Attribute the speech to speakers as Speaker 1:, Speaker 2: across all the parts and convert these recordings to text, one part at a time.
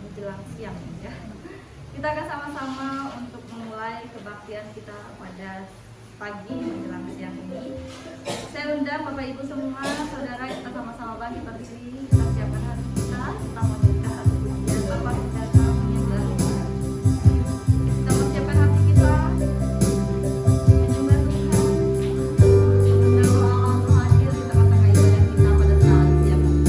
Speaker 1: menjelang siang ya. Kita akan sama-sama untuk memulai kebaktian kita pada pagi menjelang siang ini. Saya undang Bapak Ibu semua, saudara, kita sama-sama bangkit berdiri. Kita siapkan hati kita menyanyikan satu pujian Bapa kita kami yang dalam surga. Kita persiapkan hati kita menyembah Tuhan, mengundang Allah untuk hadir di tengah-tengah ibadah kita pada saat siang ini.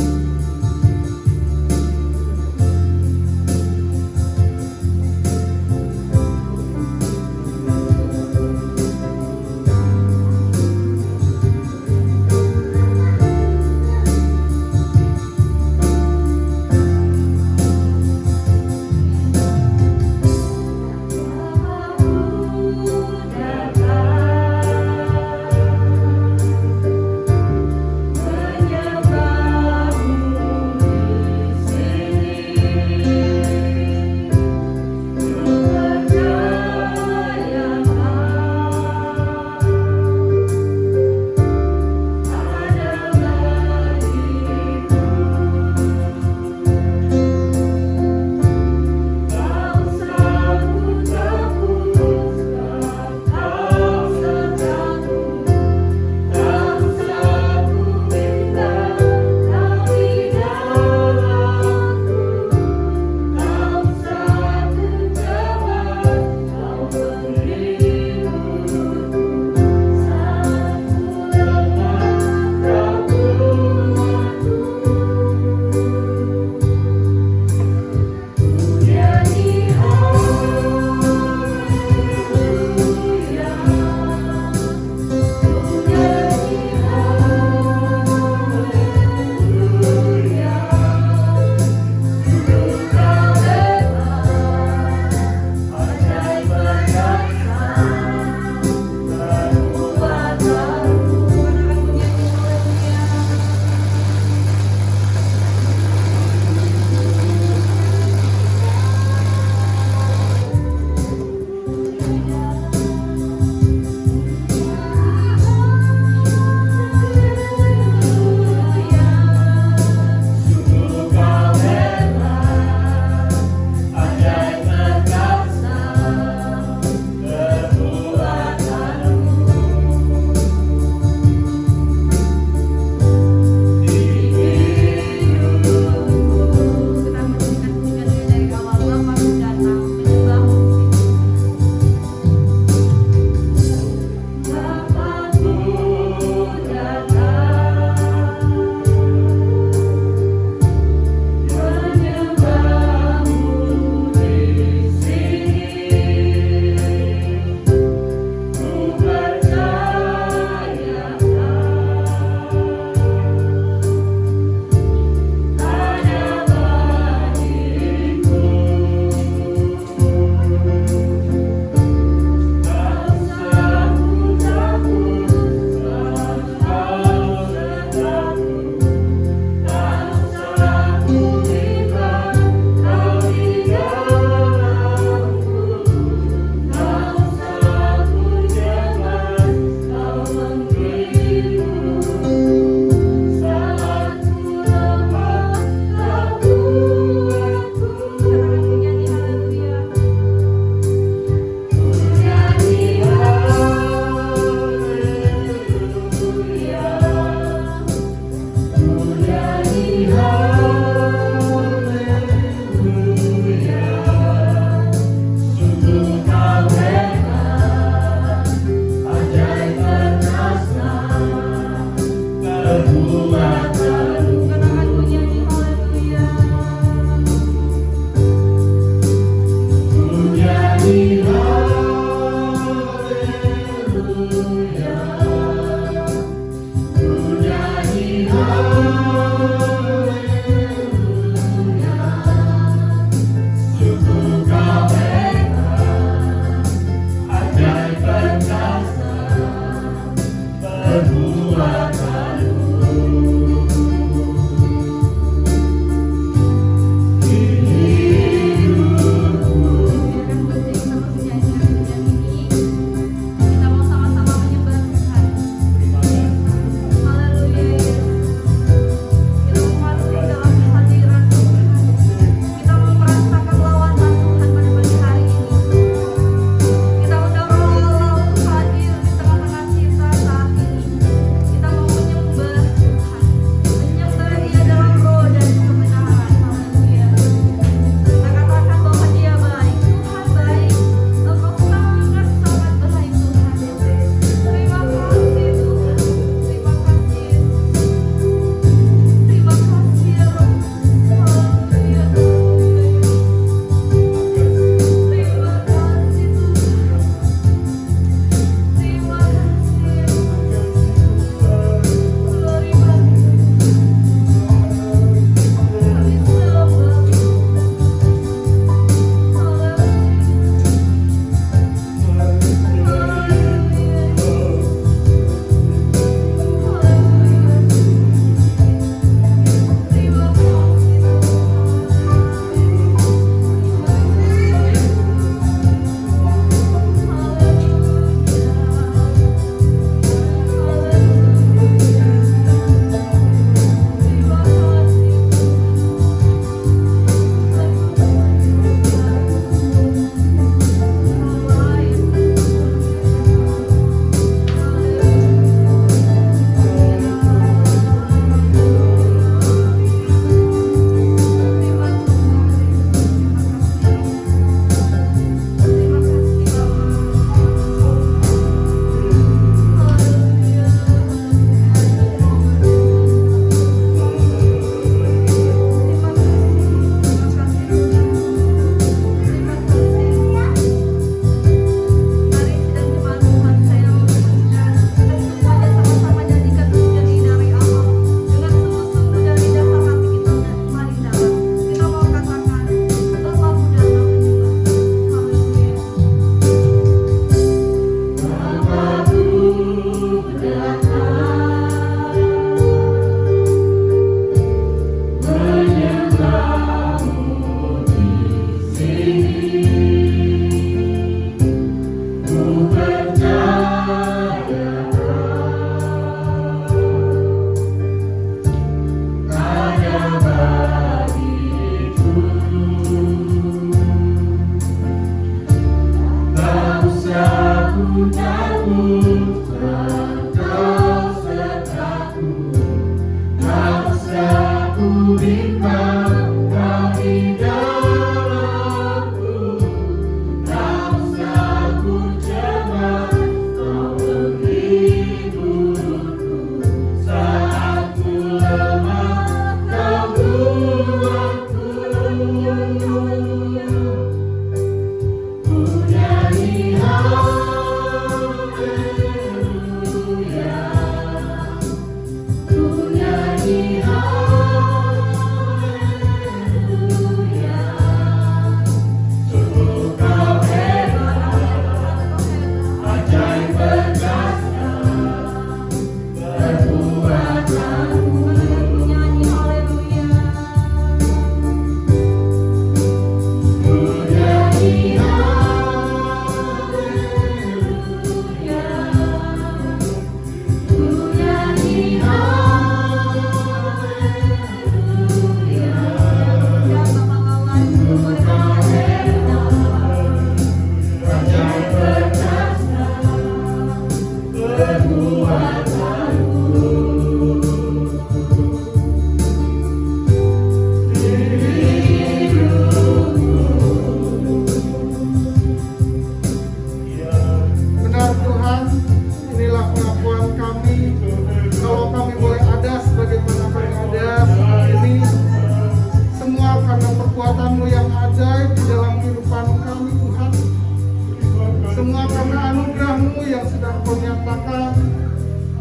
Speaker 2: yang sedang Kau nyatakan.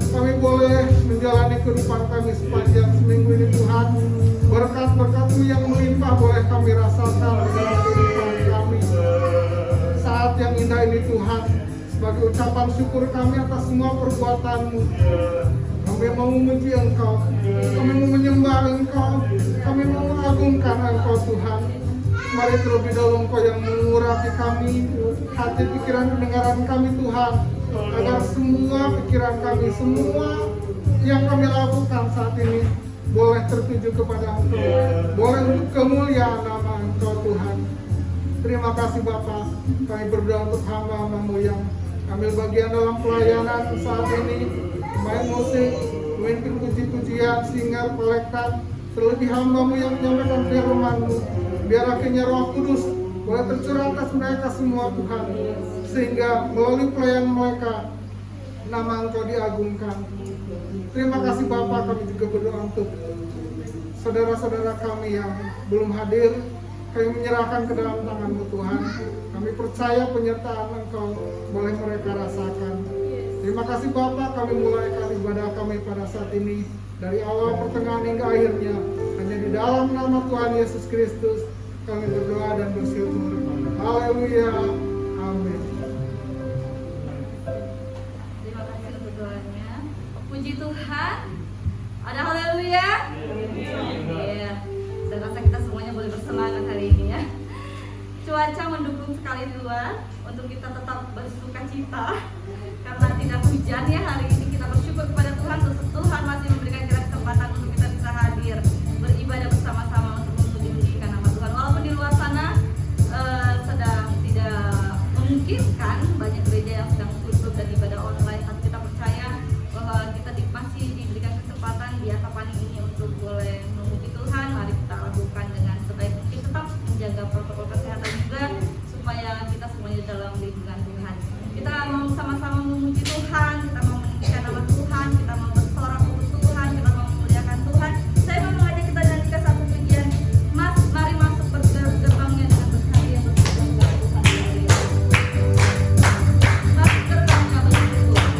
Speaker 2: Kami boleh menjalani kehidupan kami sepanjang seminggu ini Tuhan. Berkat-berkat-Mu yang melimpah boleh kami rasakan di dalam kehidupan kami. Saat yang indah ini Tuhan, sebagai ucapan syukur kami atas semua perbuatan-Mu. Kami mau memuji Engkau, kami mau menyembah Engkau, kami mau mengagungkan Engkau Tuhan. Mari terlebih dahulu Engkau yang mengurapi kami, hati pikiran pendengaran kami Tuhan, agar semua pikiran kami, semua yang kami lakukan saat ini boleh tertuju kepada Engkau, boleh untuk kemuliaan nama Engkau Tuhan. Terima kasih Bapa, kami berdoa untuk hamba-Hamba-Mu yang ambil bagian dalam pelayanan saat ini, main musik, memimpin puji-pujian, singer, pelektar, terlebih hamba-Mu yang menyampaikan firman-Mu. Biar akhirnya Roh Kudus boleh tercurah atas mereka semua Tuhan, sehingga melalui pelayanan mereka nama Engkau diagungkan. Terima kasih Bapa, kami juga berdoa untuk saudara-saudara kami yang belum hadir. Kami menyerahkan ke dalam tangan-Mu Tuhan. Kami percaya penyertaan Engkau boleh mereka rasakan. Terima kasih Bapa, kami mulaikan ibadah kami pada saat ini dari awal pertengahan hingga akhirnya hanya di dalam nama Tuhan Yesus Kristus kami berdoa dan bersyukur. Haleluya. Amin.
Speaker 1: Terima kasih untuk doanya. Puji Tuhan. Ada haleluya. Iya. Saya rasa kita semuanya boleh bersemangat hari ini ya. Cuaca mendukung sekali di luar untuk kita tetap bersuka cita karena tidak hujan ya hari ini. Kita bersyukur kepada Tuhan, Tuhan masih memberikan kita kesempatan untuk kita bisa hadir beribadah bersama-sama untuk memuji-mujikan nama Tuhan. Walaupun di luar sana sedang tidak memungkinkan, banyak gereja yang sedang tutup dan ibadah online, tapi kita percaya bahwa kita masih diberikan kesempatan di Atapani ini untuk boleh memuji Tuhan. Mari kita lakukan dengan sebaik mungkin, tetap menjaga protokol kesehatan juga supaya kita semuanya dalam lindungan Tuhan. Kita mau sama-sama memuji Tuhan, kita mau meninggikan nama Tuhan, kita mau bersorak untuk Tuhan, kita mau memuliakan Tuhan. Saya mau mengajak kita nyanyikan satu pujian. Mas, mari masuk gerbangnya dengan berhati yang bersyukur kepada Tuhan. Masuk gerbangnya bersyukur.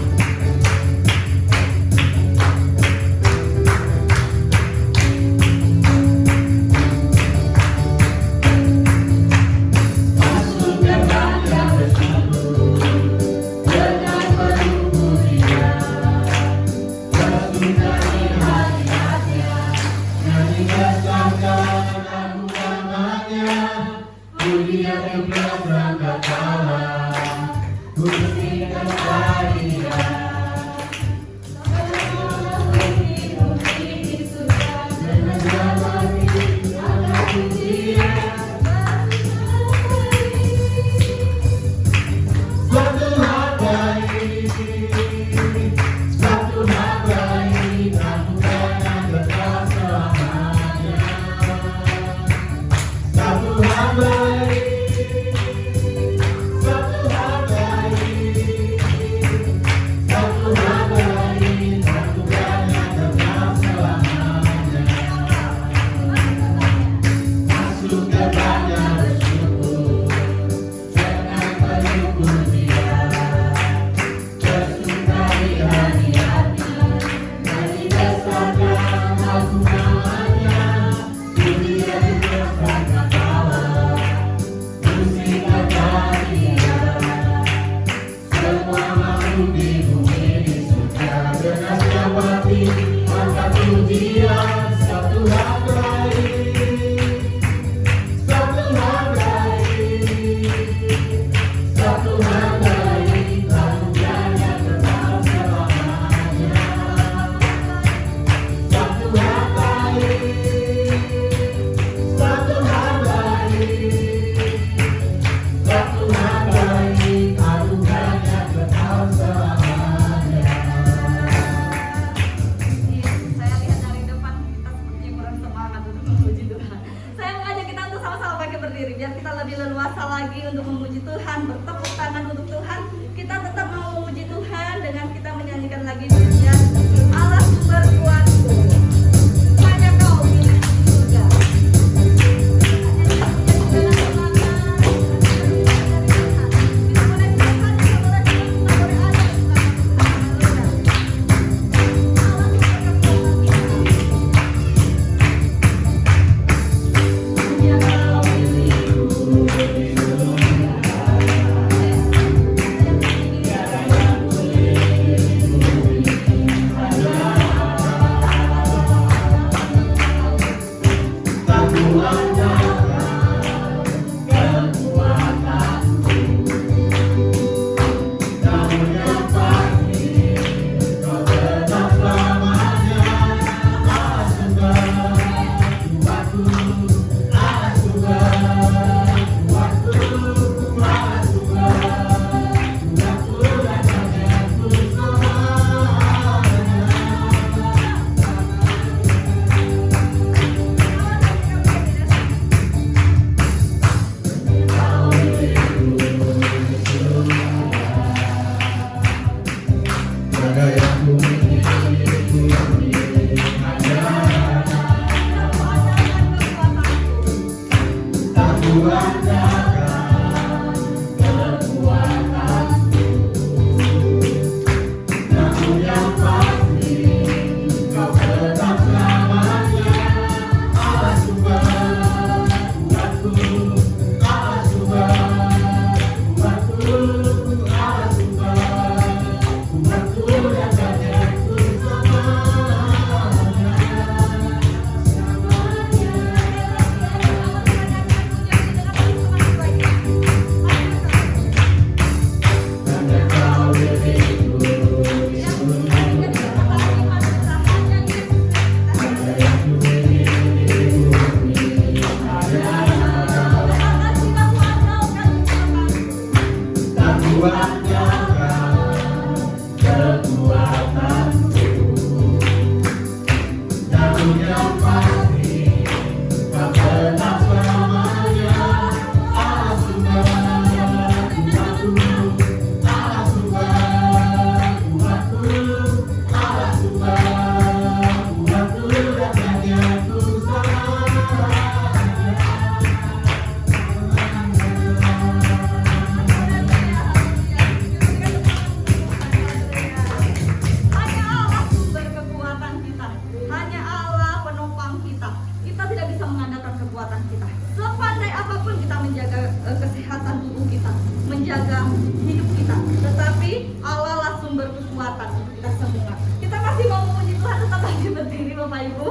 Speaker 1: menjaga hidup kita, tetapi Allah lah sumber kekuatan untuk kita semua. Kita masih mau memuji Tuhan, tetap lagi berdiri Bapak Ibu.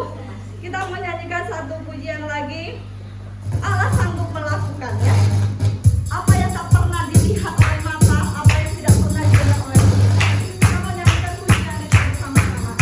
Speaker 1: Kita menyanyikan satu pujian lagi. Allah sanggup melakukan, ya. Apa yang tak pernah dilihat oleh mata, apa yang tidak pernah didengar oleh telinga. Kita menyanyikan pujian itu bersama-sama.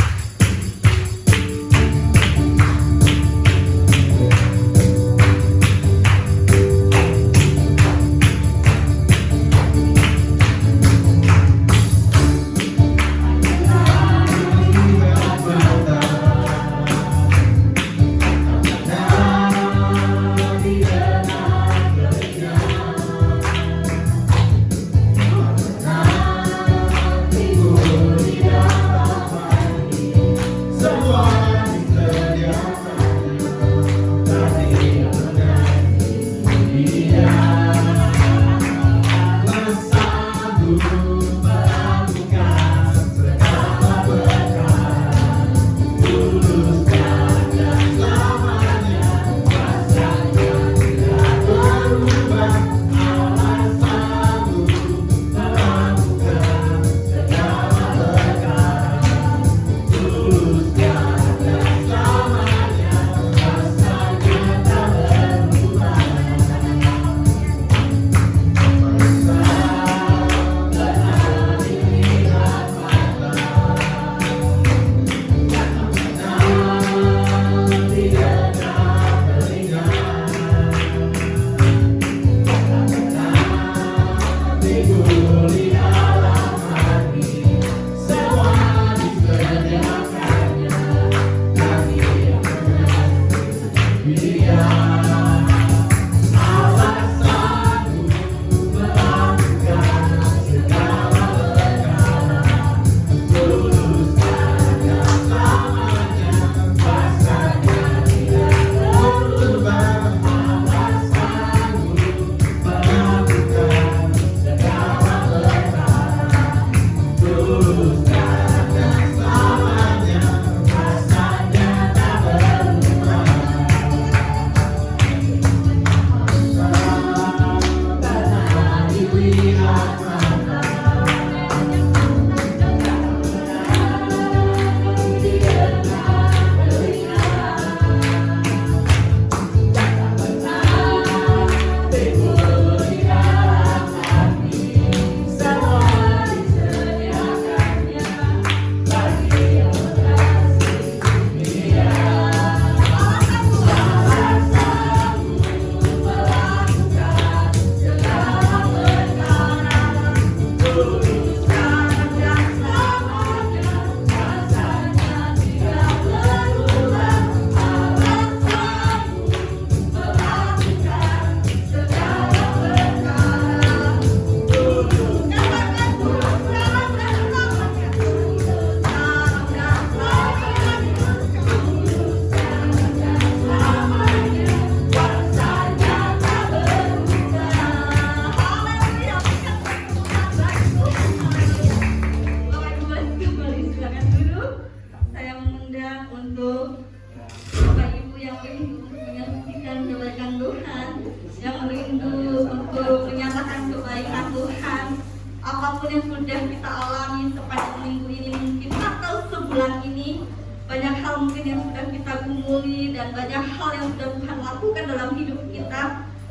Speaker 1: sekian banyak hal yang sudah Tuhan lakukan dalam hidup kita.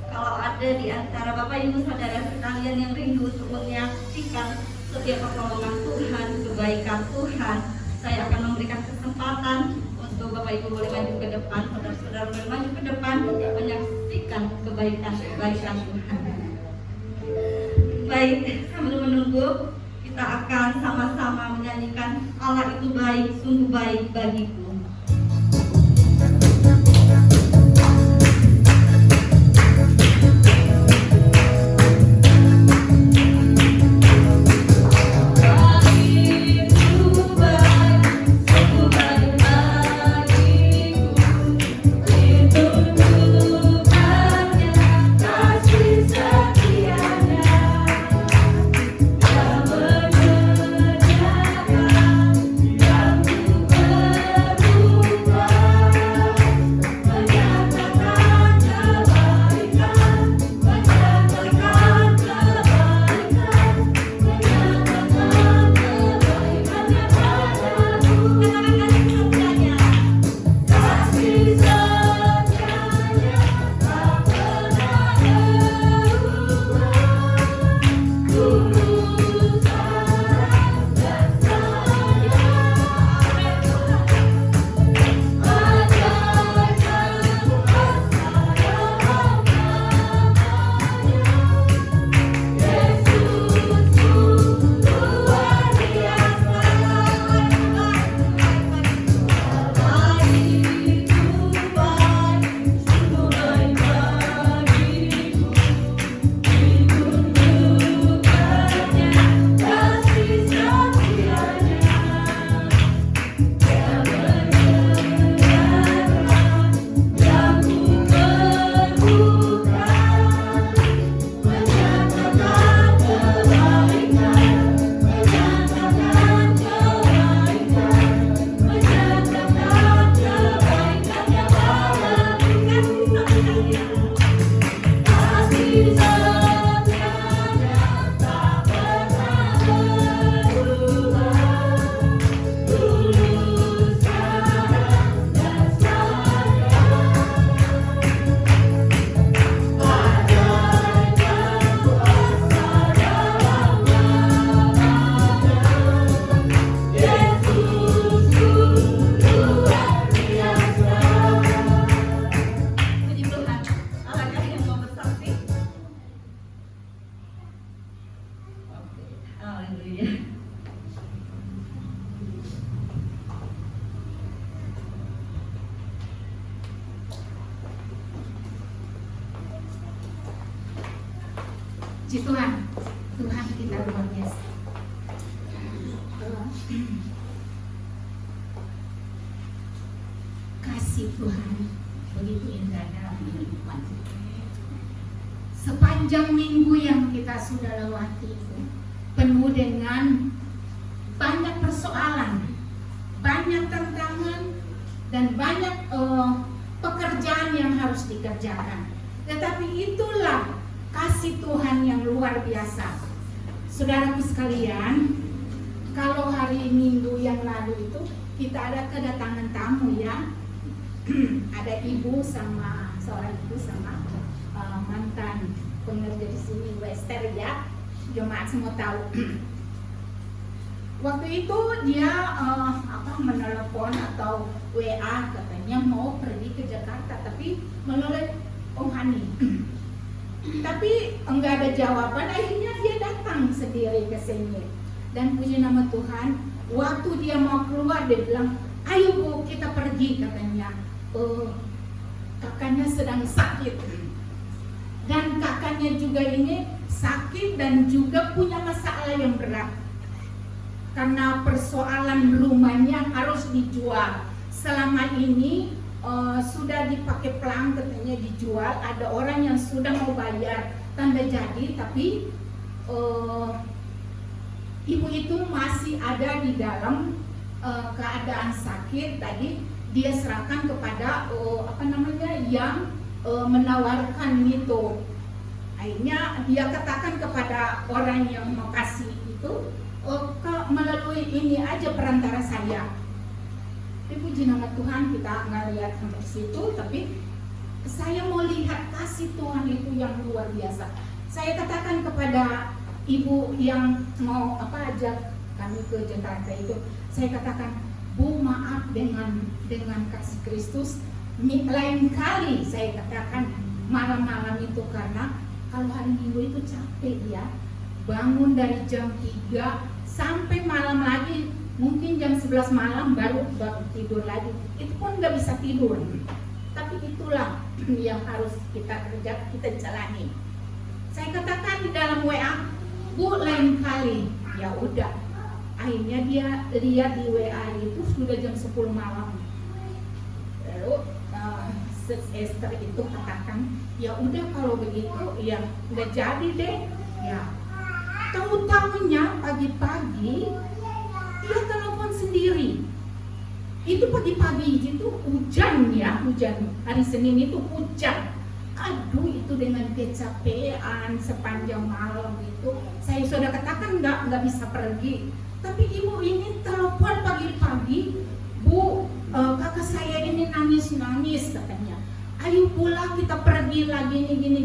Speaker 1: Kalau ada di antara Bapak Ibu Saudara sekalian yang rindu untuk menyaksikan setiap pertolongan Tuhan, kebaikan Tuhan, saya akan memberikan kesempatan untuk Bapak Ibu boleh maju ke depan, saudara-saudara boleh maju ke depan menyaksikan kebaikan Tuhan. Baik, sambil menunggu, kita akan sama-sama menyanyikan Allah itu baik, sungguh baik bagiku.
Speaker 3: Puji Tuhan, Tuhan kita luar biasa. Kasih Tuhan begitu indah dalam kehidupan kita. Sepanjang minggu yang kita sudah lewati penuh dengan banyak persoalan, banyak tantangan, dan banyak pekerjaan yang harus dikerjakan. Tetapi itulah kasih Tuhan yang luar biasa. Saudaraku sekalian, kalau hari Minggu yang lalu itu kita ada kedatangan tamu ya. Ada ibu sama seorang ibu sama mantan pengerja di sini Wester ya. Jemaat semua tahu. Waktu itu dia menelepon atau WA katanya mau pergi ke Jakarta tapi melalui Om Hani. Tapi enggak ada jawaban, akhirnya dia datang sendiri ke sini. Dan puji nama Tuhan, waktu dia mau keluar dia bilang, ayo Bu kita pergi katanya. Kakaknya sedang sakit. Dan kakaknya juga ini sakit dan juga punya masalah yang berat. Karena persoalan rumahnya harus dijual. Selama ini sudah dipakai pelang katanya dijual, ada orang yang sudah mau bayar tanda jadi, tapi ibu itu masih ada di dalam keadaan sakit. Tadi dia serahkan kepada yang menawarkan itu. Akhirnya dia katakan kepada orang yang mau kasih itu, melalui ini aja perantara saya. Tapi puji nama Tuhan, kita nggak lihat sampai situ, tapi saya mau lihat kasih Tuhan itu yang luar biasa. Saya katakan kepada ibu yang mau ajak kami ke Jakarta itu, saya katakan, Bu, maaf dengan kasih Kristus, lain kali saya katakan malam-malam itu, karena kalau hari Minggu itu capek ya, bangun dari jam 3 sampai malam lagi, mungkin jam 11 malam baru tidur lagi, itu pun nggak bisa tidur. Tapi itulah yang harus kita jalani. Saya katakan di dalam WA, Bu, lain kali. Ya udah, akhirnya dia lihat di WA itu sudah jam 10 malam. Lalu Esther itu katakan, ya udah kalau begitu ya nggak jadi deh. Ya, tahu-tahunya pagi-pagi dia telepon sendiri. Itu pagi-pagi itu hujan ya, hujan hari Senin itu hujan. Aduh, itu dengan kecapean sepanjang malam itu, saya sudah katakan nggak bisa pergi. Tapi ibu ini telepon pagi-pagi, Bu, kakak saya ini nangis katanya. Ayo pulang, kita pergi lagi gini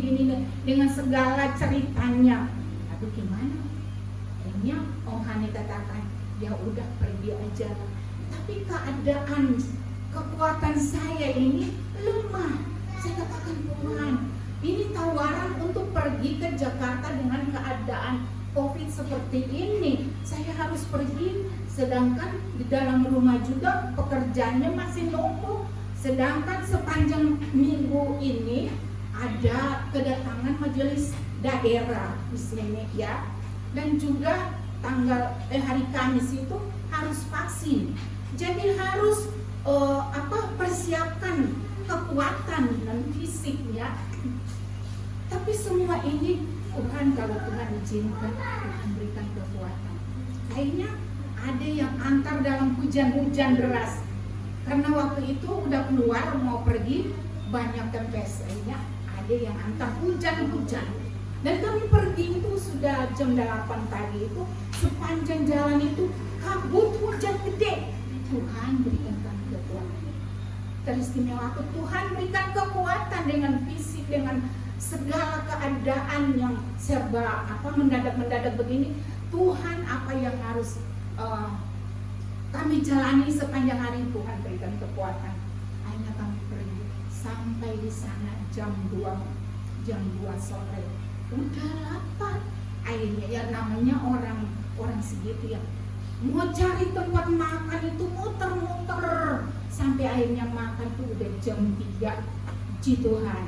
Speaker 3: dengan segala ceritanya. Aduh, gimana? Akhirnya Om Hani katakan, ya udah pergi aja. Tapi keadaan kekuatan saya ini lemah. Saya katakan, Tuhan, ini tawaran untuk pergi ke Jakarta dengan keadaan COVID seperti ini. Saya harus pergi, sedangkan di dalam rumah juga pekerjaannya masih numpuk. Sedangkan sepanjang minggu ini ada kedatangan majelis daerah di sini ya, dan juga hari Kamis itu harus vaksin. Jadi harus persiapkan kekuatan dan fisiknya. Tapi semua ini Tuhan, kalau Tuhan izinkan, Tuhan berikan kekuatan. Akhirnya ada yang antar dalam hujan deras. Karena waktu itu udah keluar mau pergi, banyak tempesnya, ada yang antar hujan. Dan kami pergi itu sudah jam 8 pagi itu, sepanjang jalan itu kabut hujan gede. Tuhan berikan kami kekuatan. Teristimewa aku, Tuhan berikan kekuatan dengan fisik, dengan segala keadaan yang serba mendadak begini. Tuhan, apa yang harus kami jalani sepanjang hari, Tuhan berikan kekuatan. Akhirnya kami pergi sampai di sana jam 2 sore. Udah lapar. Akhirnya ya namanya orang segitu ya, mau cari tempat makan itu muter-muter sampai akhirnya makan tuh udah jam 3. Puji Tuhan.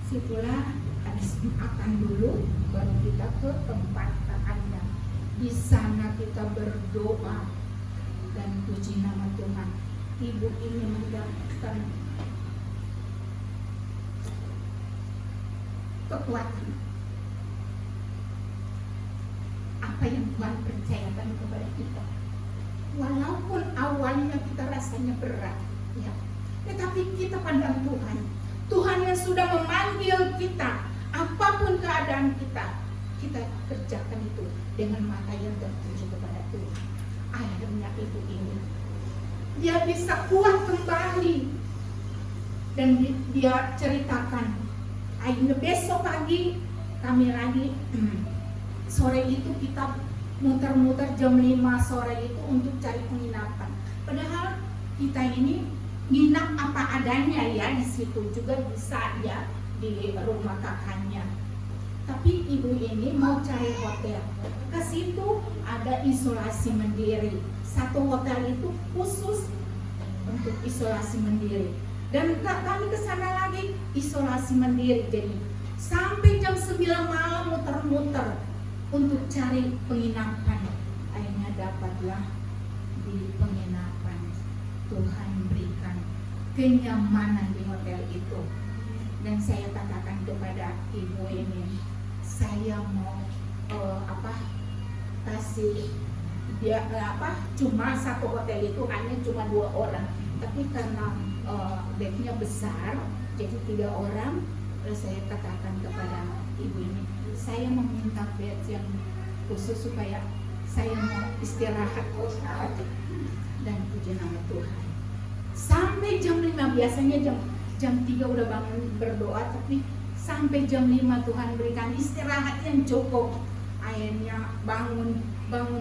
Speaker 3: Situlah habis makan dulu, baru kita ke tempat makannya. Di sana kita berdoa, dan puji nama Tuhan, ibu ini mendapatkan kekuatan. Apa yang Tuhan percayakan kepada kita, walaupun awalnya kita rasanya berat, ya, tetapi kita pandang Tuhan. Tuhan yang sudah memanggil kita, apapun keadaan kita kerjakan itu dengan mata yang tertuju kepada Tuhan. Akhirnya ibu ini dia bisa kuat kembali, dan dia ceritakan, akhirnya besok pagi kami lagi sore itu kita muter-muter jam 5 sore itu untuk cari penginapan. Padahal kita ini nginap apa adanya ya, di situ juga bisa ya, di rumah kakaknya. Tapi ibu ini mau cari hotel. Ke situ ada isolasi mandiri. Satu hotel itu khusus untuk isolasi mandiri. Dan kami ke sana lagi isolasi mandiri. Jadi sampai jam 9 malam muter-muter untuk cari penginapan. Akhirnya dapatlah di penginapan. Tuhan berikan kenyamanan di hotel itu. Dan saya katakan kepada ibu ini, saya mau kasih dia cuma satu hotel itu hanya cuma 2 orang, tapi karena bednya besar jadi 3 orang. Terus saya katakan kepada ibu ini, saya meminta bed yang khusus supaya saya mau istirahat. dan puji nama Tuhan. Sampai jam 5, biasanya jam 3 udah bangun berdoa, tapi sampai jam 5 Tuhan berikan istirahat yang cukup. Akhirnya bangun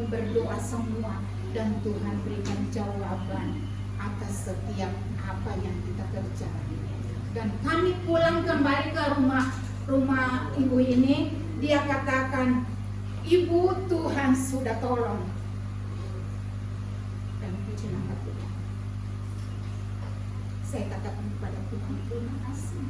Speaker 3: berdoa semua, dan Tuhan berikan jawaban atas setiap apa yang kita kerjakan. Dan kami pulang kembali ke rumah ibu ini, dia katakan, "Ibu, Tuhan sudah tolong." Dan puji nama Tuhan. Saya katakan kepada Tuhan, terima kasih.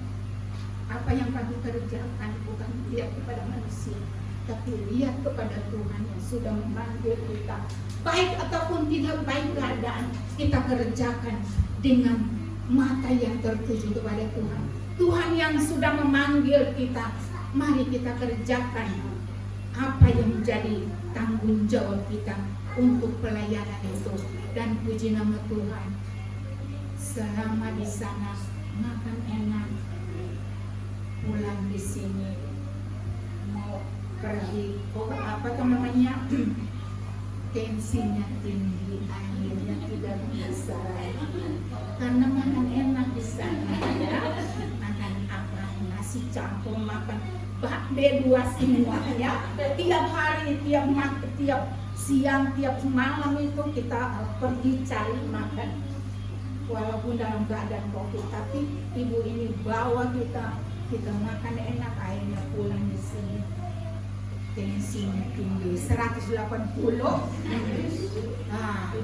Speaker 3: Apa yang kami kerjakan bukan lihat kepada manusia, tapi lihat kepada Tuhan yang sudah memanggil kita. Baik ataupun tidak baik keadaan, kita kerjakan dengan mata yang tertuju kepada Tuhan. Tuhan yang sudah memanggil kita, mari kita kerjakan apa yang menjadi tanggung jawab kita untuk pelayanan itu. Dan puji nama Tuhan, selama di sana makan enak, pulang di sini mau pergi, apa namanya, tensinya tinggi, akhirnya tidak bisa karena makan enak di sana ya. Makan apa, nasi campur, makan bakbe 2 semua ya. Tiap hari, tiap siang, tiap malam itu kita pergi cari makan. Walaupun dalam keadaan COVID, tapi ibu ini bawa kita makan enak, akhirnya pulang di sini tensinya tinggi 180. Nah,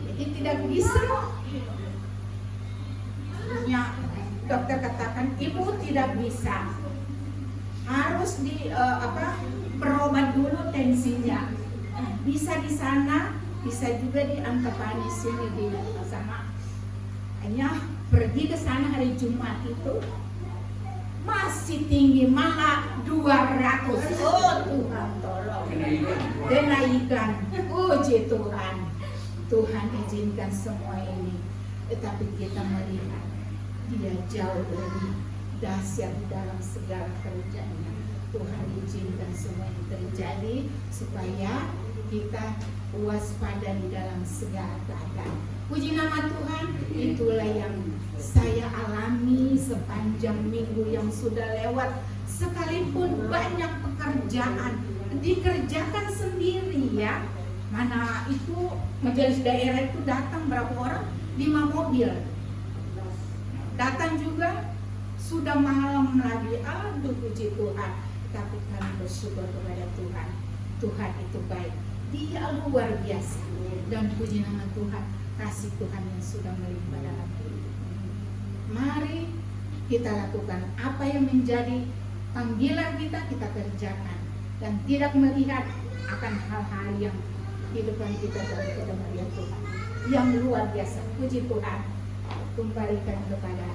Speaker 3: jadi tidak bisa. Ya, dokter katakan ibu tidak bisa, harus berobat dulu tensinya. Bisa di sana, bisa juga di Antapani sini di sama. Hanya pergi ke sana hari Jumat itu masih tinggi, malah 200. Oh Tuhan tolong, kenaikan. Puji Tuhan, Tuhan izinkan semua ini, tetapi kita melihat dia jauh lebih dahsyat di dalam segala kerjanya. Tuhan izinkan semua ini terjadi supaya kita waspada di dalam segala keadaan. Puji nama Tuhan, itulah yang saya alami sepanjang minggu yang sudah lewat. Sekalipun banyak pekerjaan dikerjakan sendiri ya. Mana itu majelis daerah itu datang berapa orang? 5 mobil. Datang juga sudah malam lagi. Aduh puji Tuhan. Tapi kami bersyukur kepada Tuhan. Tuhan itu baik. Dia luar biasa. Dan puji nama Tuhan, kasih Tuhan yang sudah melimpah dalam hidup. Mari kita lakukan apa yang menjadi panggilan kita kerjakan. Dan tidak melihat akan hal-hal yang di depan kita, dan kita melihat Tuhan yang luar biasa. Puji Tuhan. Kembalikan kepada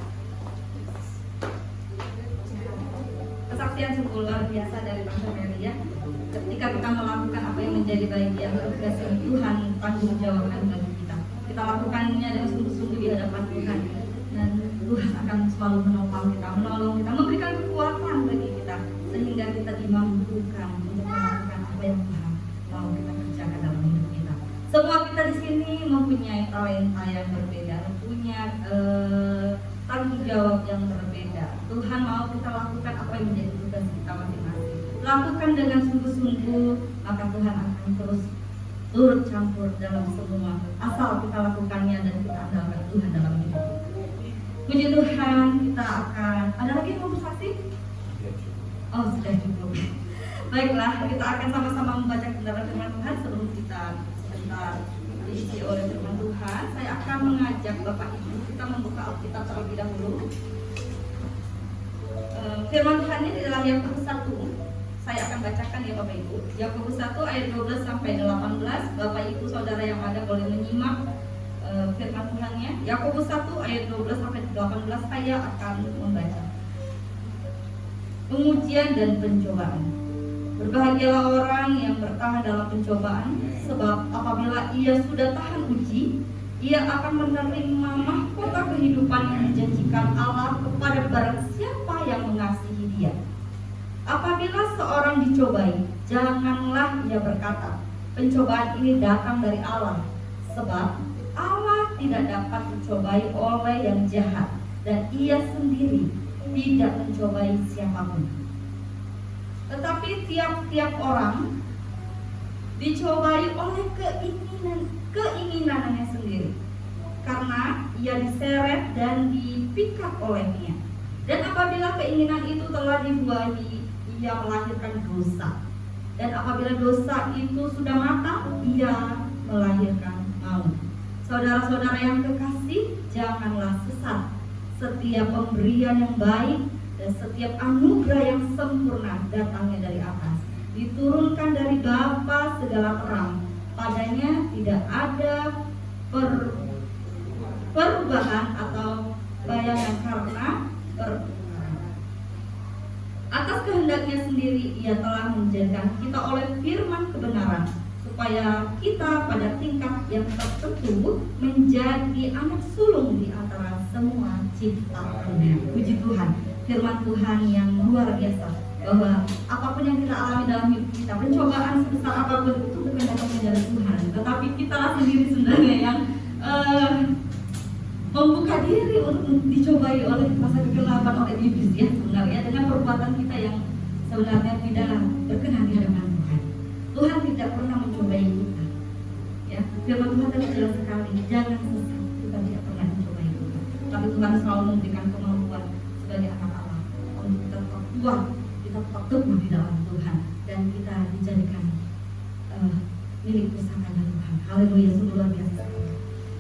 Speaker 1: kesaksian sungguh luar biasa dari Tante Melia. Ketika kita melakukan apa yang menjadi bagian tugas yang Tuhan tanggung jawabkan bagi kita, kita lakukannya dengan sungguh-sungguh di hadapan Tuhan, dan Tuhan akan selalu menolong kita, memberikan kekuatan bagi kita, sehingga kita dimampukan untuk melakukan apa yang Tuhan mau kita kerjakan dalam hidup kita. Semua kita di sini mempunyai talenta yang berbeda, mempunyai tanggung jawab yang berbeda. Tuhan mau kita lakukan apa yang menjadi tugas kita masing-masing. Lakukan dengan sungguh-sungguh, maka Tuhan akan terus turut campur dalam semua, asal kita lakukannya dan kita andalkan Tuhan dalam hidup kita. Puji Tuhan, kita akan ada lagi yang mau bersaksi? Oh, sudah cukup. Baiklah, kita akan sama-sama membaca kebenaran firman Tuhan sebelum kita sebentar diisi oleh firman Tuhan. Saya akan mengajak Bapak Ibu kita membuka Alkitab terlebih dahulu. Firman Tuhan ini di dalam Yakobus 1. Saya akan bacakan ya Bapak Ibu. Yakobus 1 ayat 12 sampai 18. Bapak Ibu Saudara yang ada boleh menyimak firman Tuhannya. Yakobus 1 ayat 12 sampai 18 saya akan membaca. Pengujian dan pencobaan. Berbahagialah orang yang bertahan dalam pencobaan, sebab apabila ia sudah tahan uji, ia akan menerima mahkota kehidupan yang dijanjikan Allah kepada barang siapa yang mengasihi Dia. Apabila seorang dicobai, janganlah ia berkata, pencobaan ini datang dari Allah, Sebab Allah tidak dapat dicobai oleh yang jahat, dan Ia sendiri tidak mencobai siapapun. Tetapi tiap-tiap orang dicobai oleh keinginannya sendiri, karena ia diseret dan dipikat olehnya. Dan apabila keinginan itu telah dibuahi, ia melahirkan dosa. Dan apabila dosa itu sudah matang, ia melahirkan maut. Saudara-saudara yang kekasih, janganlah sesat. Setiap pemberian yang baik dan setiap anugerah yang sempurna datangnya dari atas, diturunkan dari Bapa segala terang. Padanya tidak ada perubahan atau bayangan, karena atas kehendaknya sendiri ia telah menjadikan kita oleh firman kebenaran, supaya kita pada tingkat yang tertentu menjadi anak sulung di antara semua ciptaannya. Puji Tuhan, firman Tuhan yang luar biasa, bahwa apapun yang kita alami dalam hidup kita, pencobaan sebesar apapun itu bukan datangnya dari Tuhan, tetapi kita sendiri sebenarnya yang membuka diri untuk dicobai oleh masa kegelapan oleh iblis, ya, sebenarnya dengan perbuatan kita yang sebenarnya tidak berkenan di hadapan Tuhan. Tuhan tidak pernah mencobai kita, ya. Firman Tuhan tadi jelas sekali, jangan sesat. Tuhan tidak pernah mencobai kita, tapi Tuhan selalu memberikan kemampuan sebagai anak Allah untuk kita tetap kuat, kita tetap teguh di dalam Tuhan, dan kita dijadikan milik pusaka dari Tuhan. Haleluya, sungguh luar biasa.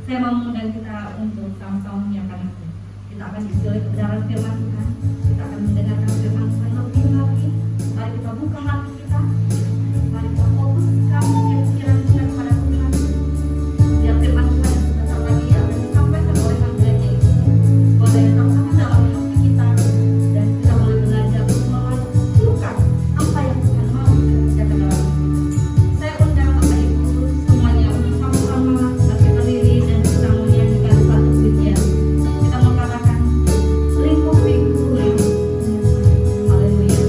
Speaker 1: Saya mau mengundang kita untuk sama-sama menyiapkan hati. Kita akan diisi oleh kebenaran firman Tuhan. Kita akan mendengarkan firman Tuhan lebih lagi. Mari kita buka hati kita. Mari kita fokuskan pikiran kita kepada Tuhan. Biar firman Tuhan yang sebentar lagi akan disampaikan oleh hambanya itu boleh tertanam dalam hati kita, dan kita boleh belajar untuk melakukan apa yang Tuhan mau kerjakan dalam hidup. Saya undang Bapak Ibu semuanya untuk sama-sama bangkit berdiri dan kita menyanyikan satu pujian. Kita mengatakan lingkupi Tuhan. Haleluya.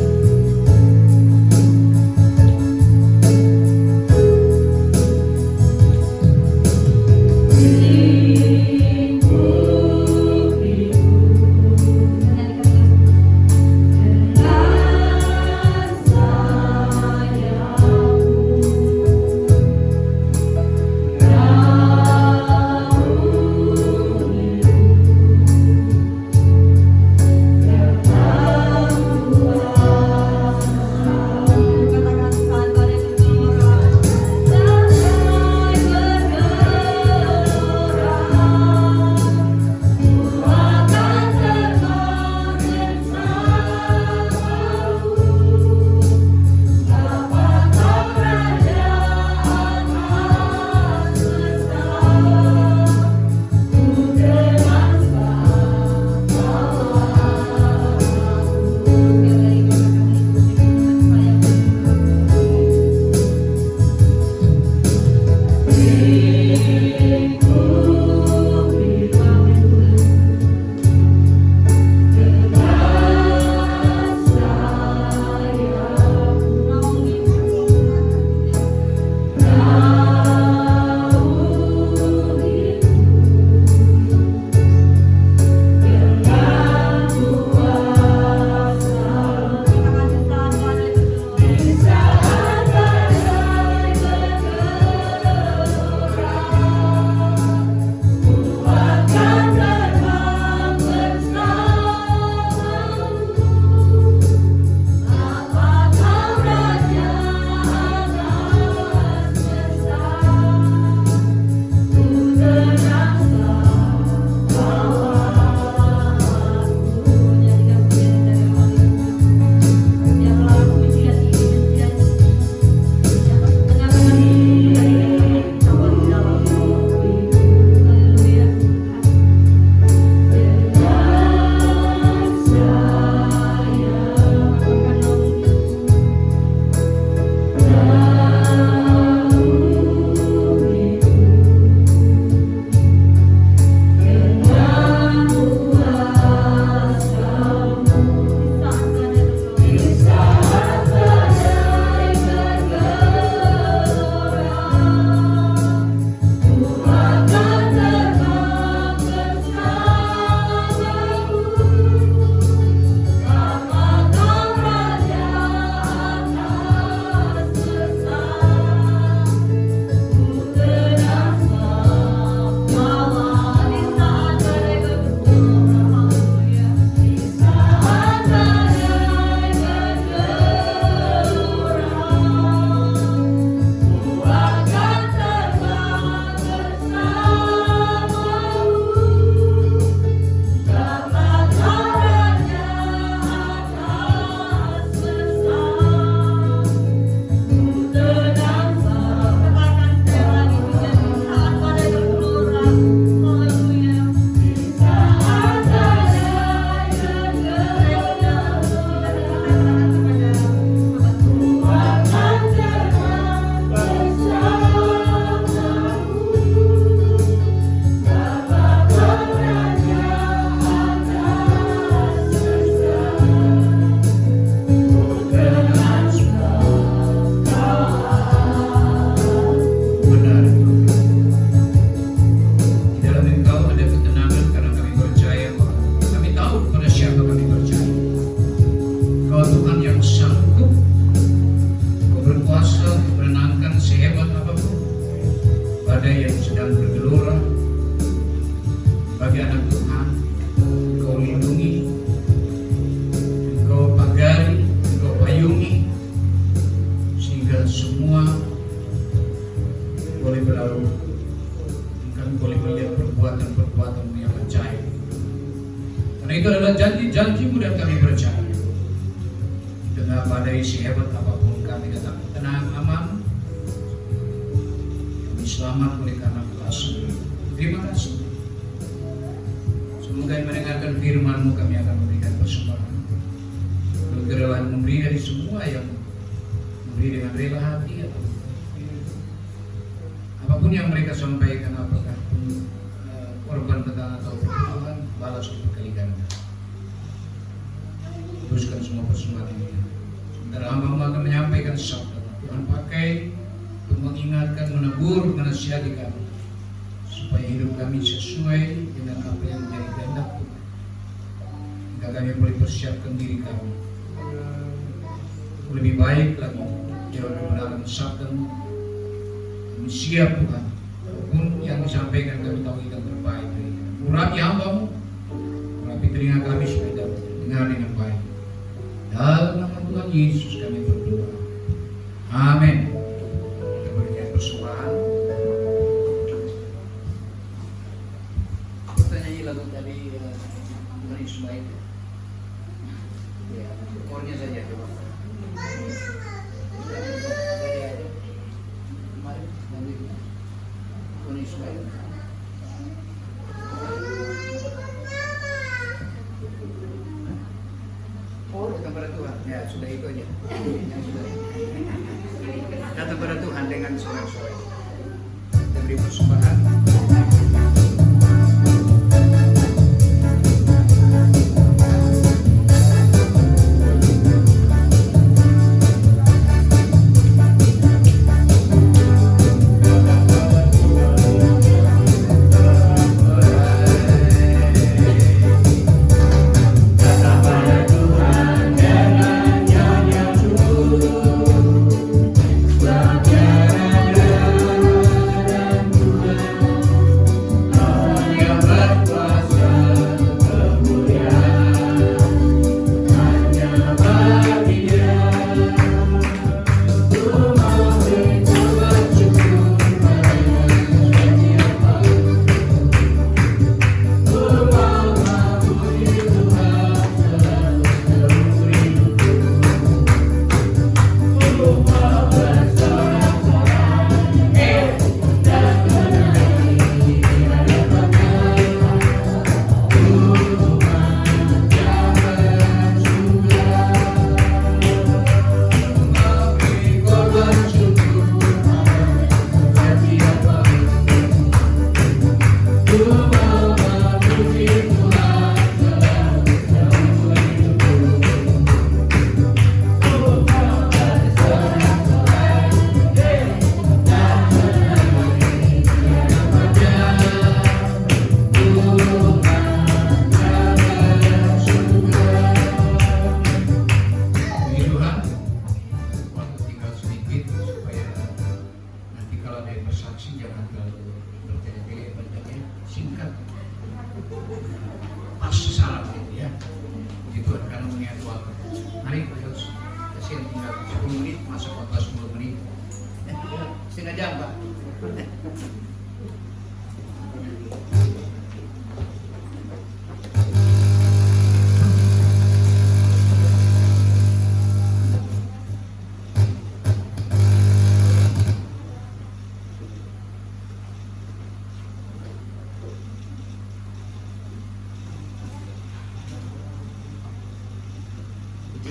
Speaker 4: janji-janji-Mu dan kami percaya. Di tengah badai sehebat apapun kami tetap tenang, aman. Kami selamat oleh karena kuasa-Mu. Terima kasih. Semoga mendengarkan firman-Mu kami akan memberikan persembahan. Berkerelaan memberi dari semua yang memberi dengan rela hati apapun yang mereka sampaikan, apakah korban petang atau pertolongan, balas untuk kali ganda. Teruskan semua persembahan ini. Sementara hamba-Mu akan menyampaikan sabda, Tuhan pakai untuk mengingatkan, menegur, menasihati kami, supaya hidup kami sesuai dengan apa yang menjadi kehendak Tuhan. Hingga kami boleh persiapkan diri kami lebih baik lagi jauh kebenaran sabda-Mu. Kami siap Tuhan, apapun yang disampaikan kami tahu kita terbaik dari kami. Urapi hamba-Mu, urapi telinga kami supaya dapat dengar dengan baik. Dalam nama Tuhan Yesus kami berdoa. Amin. Kita berikan persembahan. Kita nyanyi lagu tadi Tuhan Yesus baik. Ya, kornya saja coba. Datang pada Tuhan, ya sudah itu aja. Yang sudah. Datang pada Tuhan dengan sorak-sorai. Kita beri persembahan.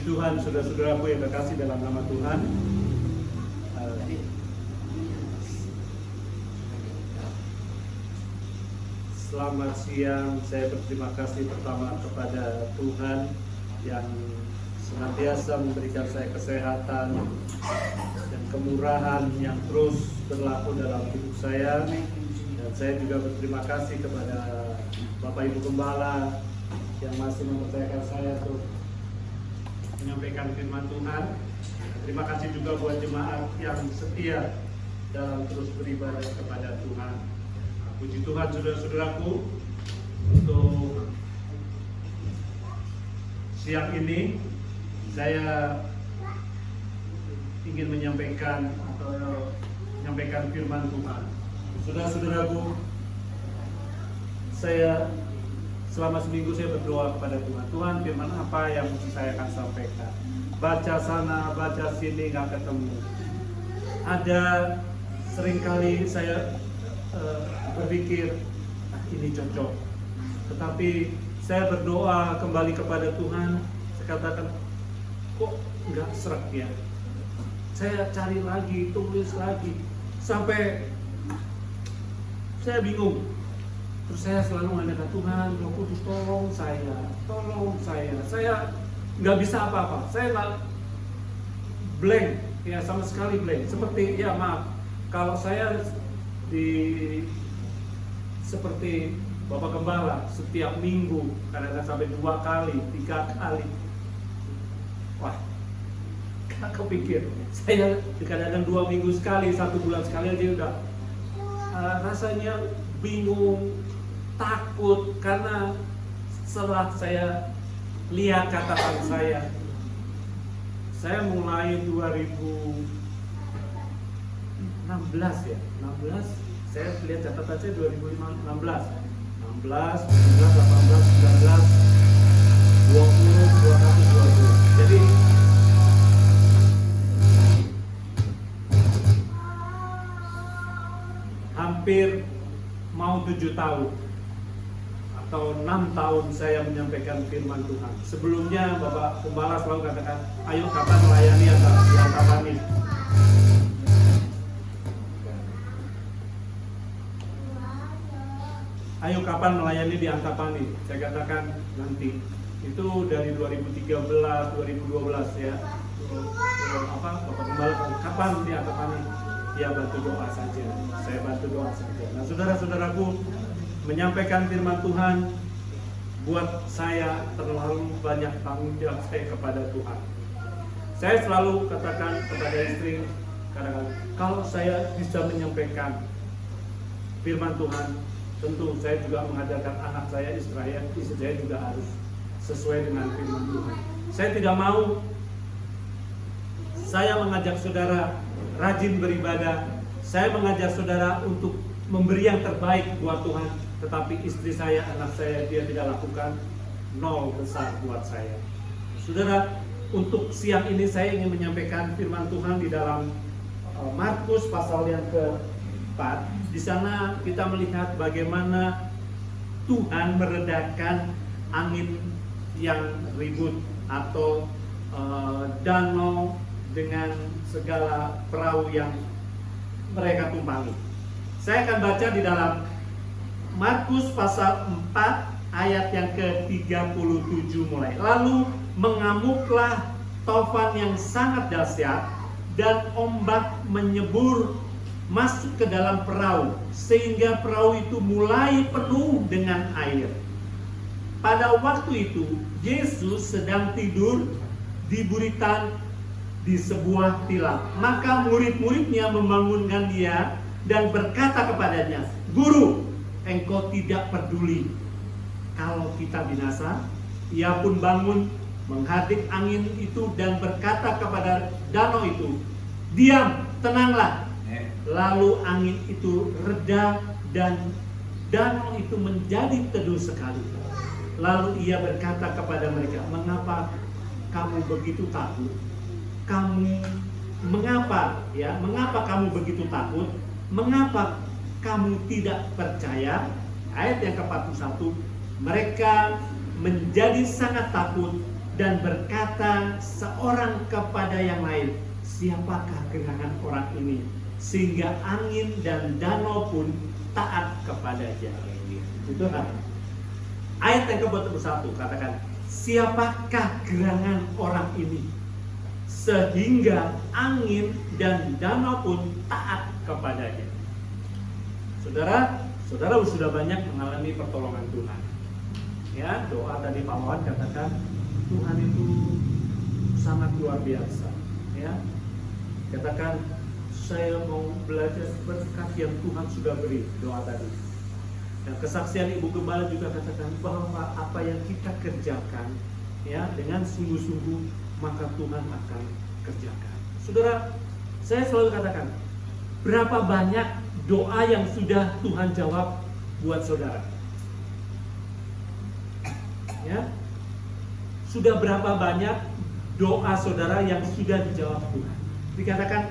Speaker 5: Tuhan, saudara-saudaraku yang terkasih dalam nama Tuhan, selamat siang. Saya berterima kasih pertama kepada Tuhan yang senantiasa memberikan saya kesehatan dan kemurahan yang terus berlaku dalam hidup saya. Dan saya juga berterima kasih kepada Bapak Ibu Gembala yang masih mempercayakan saya untuk menyampaikan firman Tuhan. Terima kasih juga buat jemaat yang setia dalam terus beribadah kepada Tuhan. Puji Tuhan, saudara-saudaraku, untuk siang ini saya ingin menyampaikan firman Tuhan. Saudara-saudaraku, saya selama seminggu saya berdoa kepada Tuhan. Tuhan, firman apa yang mesti saya akan sampaikan? Baca sana, baca sini, nggak ketemu. Ada seringkali saya berpikir ini cocok, tetapi saya berdoa kembali kepada Tuhan. Saya katakan, kok nggak serak ya? Saya cari lagi, tulis lagi, sampai saya bingung. Terus saya selalu mengatakan, Tuhan, Roh Kudus tolong saya. Saya nggak bisa apa-apa. Saya nggak blank, ya sama sekali blank. Seperti ya maaf, kalau saya seperti Bapak Gembala setiap minggu kadang-kadang sampai 2 kali, 3 kali. Wah, gak kepikir. Saya kadang-kadang 2 minggu sekali, 1 bulan sekali aja udah rasanya bingung, takut, karena setelah saya lihat catatan saya mulai 2016 ya, 16 saya lihat catatan saya 2016, 16, 17, 18, 19, 20, 21, 22. Jadi hampir mau 7 tahun atau 6 tahun saya menyampaikan firman Tuhan. Sebelumnya Bapak Gembala selalu katakan, ayo kapan melayani di Antapani. Ayo kapan melayani di Antapani. Saya katakan nanti. Itu dari 2013, 2012 ya. Bapak Gembala kapan di Antapani? Ya bantu doa saja. Saya bantu doa saja. Nah, saudara-saudaraku, menyampaikan firman Tuhan buat saya terlalu banyak tanggung jawab saya kepada Tuhan. Saya selalu katakan kepada istri, kadang-kadang kalau saya bisa menyampaikan firman Tuhan, tentu saya juga mengajarkan anak saya, istri saya juga harus sesuai dengan firman Tuhan. Saya tidak mau saya mengajak saudara rajin beribadah, saya mengajak saudara untuk memberi yang terbaik buat Tuhan, tetapi istri saya, anak saya, dia tidak lakukan, 0 besar buat saya. Saudara, untuk siang ini saya ingin menyampaikan firman Tuhan di dalam Markus pasal yang ke-4. Di sana kita melihat bagaimana Tuhan meredakan angin yang ribut atau danau dengan segala perahu yang mereka tumpangi. Saya akan baca di dalam Markus pasal 4 ayat yang ke-37 mulai. Lalu mengamuklah taufan yang sangat dahsyat dan ombak menyebur masuk ke dalam perahu sehingga perahu itu mulai penuh dengan air. Pada waktu itu Yesus sedang tidur di buritan di sebuah tilam. Maka murid-muridnya membangunkan dia dan berkata kepadanya, "Guru, engkau tidak peduli kalau kita binasa?" Ia pun bangun, menghadik angin itu dan berkata kepada danau itu, "Diam, tenanglah." Lalu angin itu reda dan danau itu menjadi teduh sekali. Lalu ia berkata kepada mereka, "Mengapa kamu begitu takut? Mengapa kamu begitu takut? Mengapa kamu tidak percaya?" Ayat yang ke-41, mereka menjadi sangat takut dan berkata seorang kepada yang lain, "Siapakah gerangan orang ini sehingga angin dan danau pun taat kepadanya?" Itu ayat yang ke-41 katakan, "Siapakah gerangan orang ini sehingga angin dan danau pun taat kepadanya?" Saudara sudah banyak mengalami pertolongan Tuhan. Ya, doa tadi Pak Wawan katakan Tuhan itu sangat luar biasa. Ya, katakan saya mau belajar berkat yang Tuhan sudah beri, doa tadi. Dan kesaksian Ibu Gembala juga katakan bahwa apa yang kita kerjakan ya dengan sungguh-sungguh maka Tuhan akan kerjakan. Saudara, saya selalu katakan berapa banyak doa yang sudah Tuhan jawab buat saudara. Ya, sudah berapa banyak doa saudara yang sudah dijawab Tuhan? Dikatakan,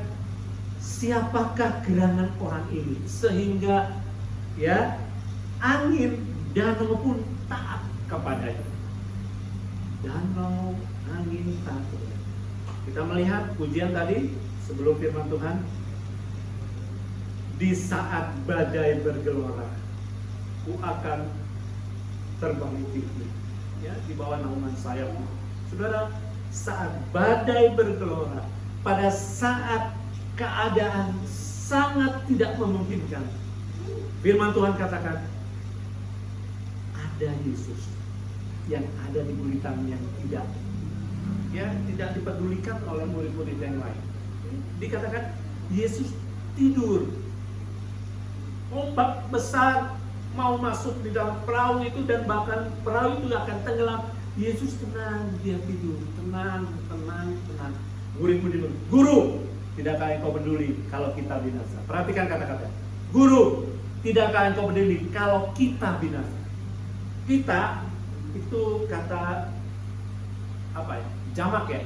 Speaker 5: siapakah gerangan orang ini sehingga ya angin danau pun taat kepadanya. Danau, angin taat kepadanya. Kita melihat pujian tadi sebelum firman Tuhan, di saat badai bergelora, ku akan terbang tinggi, ya, di bawah naungan sayapmu. Saudara, saat badai bergelora, pada saat keadaan sangat tidak memungkinkan, firman Tuhan katakan, ada Yesus yang ada di guritan yang tidak dipedulikan oleh murid-murid yang lain. Dikatakan Yesus tidur. Ombak besar mau masuk di dalam perahu itu dan bahkan perahu itu akan tenggelam. Yesus tenang, dia tidur, tenang. Murid-murid, guru, tidakkah engkau peduli kalau kita binasa? Perhatikan kata-kata. Guru, tidakkah engkau peduli kalau kita binasa? Kita itu kata apa ya? Jamak ya?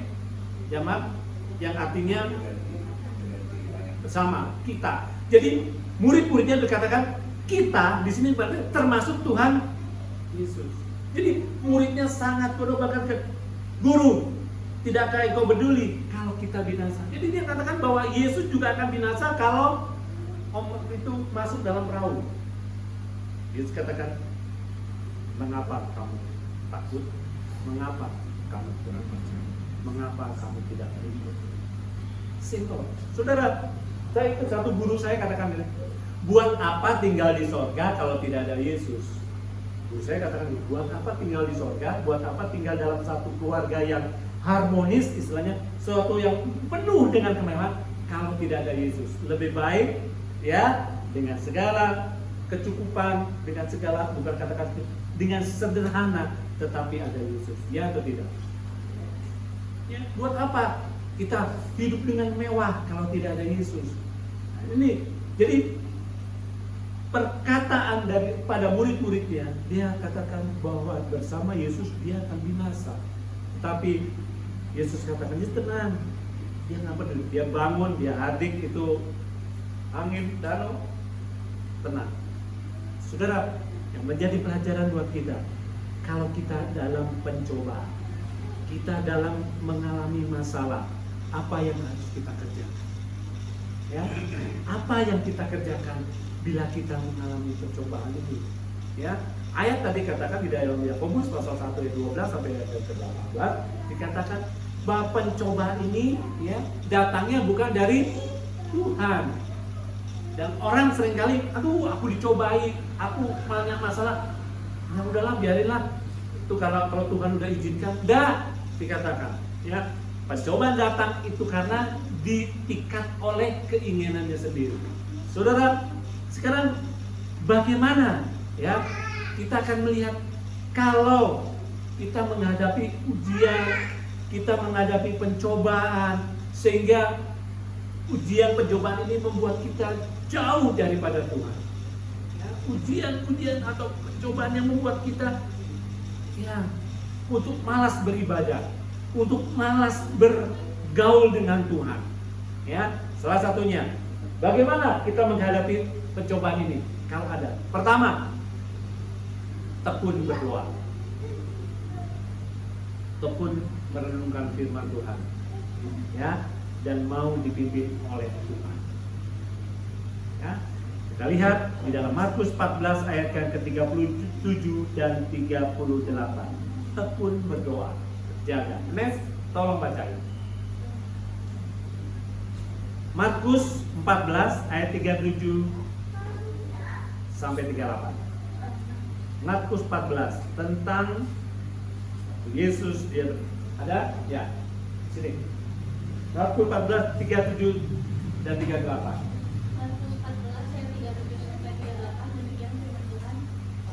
Speaker 5: Jamak yang artinya bersama, kita. Jadi murid-muridnya dikatakan kita di sini berarti termasuk Tuhan Yesus. Jadi muridnya sangat bahkan ke guru, tidakkah engkau peduli kalau kita binasa? Jadi dia katakan bahwa Yesus juga akan binasa kalau ombak itu masuk dalam perahu. Yesus katakan, mengapa kamu takut? Mengapa kamu kurang percaya? Mengapa kamu tidak terima? Simple. Saudara, saya ikut satu guru saya katakan, buat apa tinggal di sorga kalau tidak ada Yesus? Guru saya katakan, buat apa tinggal di sorga? Buat apa tinggal dalam satu keluarga yang harmonis, istilahnya sesuatu yang penuh dengan kemewahan kalau tidak ada Yesus? Lebih baik ya dengan segala kecukupan, dengan segala, bukan katakan dengan sederhana, tetapi ada Yesus. Ya atau tidak? Ya, buat apa kita hidup dengan mewah kalau tidak ada Yesus? Nah, ini jadi perkataan daripada murid-muridnya, dia katakan bahwa bersama Yesus dia akan binasa. Tapi Yesus katakan, dia tenang, dia nggak peduli, dia bangun, dia hadik itu angin danau, tenang. Saudara, yang menjadi pelajaran buat kita, kalau kita dalam pencobaan, kita dalam mengalami masalah, apa yang harus kita kerjakan? Ya, apa yang kita kerjakan bila kita mengalami percobaan ini? Ya, ayat tadi katakan di dalam Yakobus pasal 1 ayat 12 sampai ayat 18 dikatakan bahwa pencobaan ini ya datangnya bukan dari Tuhan. Dan orang seringkali, aduh aku dicobai, aku banyak masalah, ya udahlah biarinlah. Itu kalau Tuhan udah izinkan, dah dikatakan. Ya, pencobaan datang itu karena dipikat oleh keinginannya sendiri. Saudara, sekarang bagaimana ya kita akan melihat kalau kita menghadapi ujian, kita menghadapi pencobaan, sehingga ujian pencobaan ini membuat kita jauh daripada Tuhan. Ya, ujian atau pencobaan yang membuat kita ya untuk malas beribadah, untuk malas bergaul dengan Tuhan. Ya, salah satunya bagaimana kita menghadapi pencobaan ini? Kalau ada, pertama, tekun berdoa, tekun merenungkan firman Tuhan, ya, dan mau dipimpin oleh Tuhan. Ya, kita lihat di dalam Markus 14 ayat yang ke-37 dan 38. Tekun berdoa, jaga. Next, tolong bacain. Markus 14 ayat 37 sampai 38. Markus 14 tentang Yesus, dia ada? Ya, sini. Markus 14 37 dan 38.
Speaker 6: Markus 14 ayat 37 sampai 38, demikian firman Tuhan.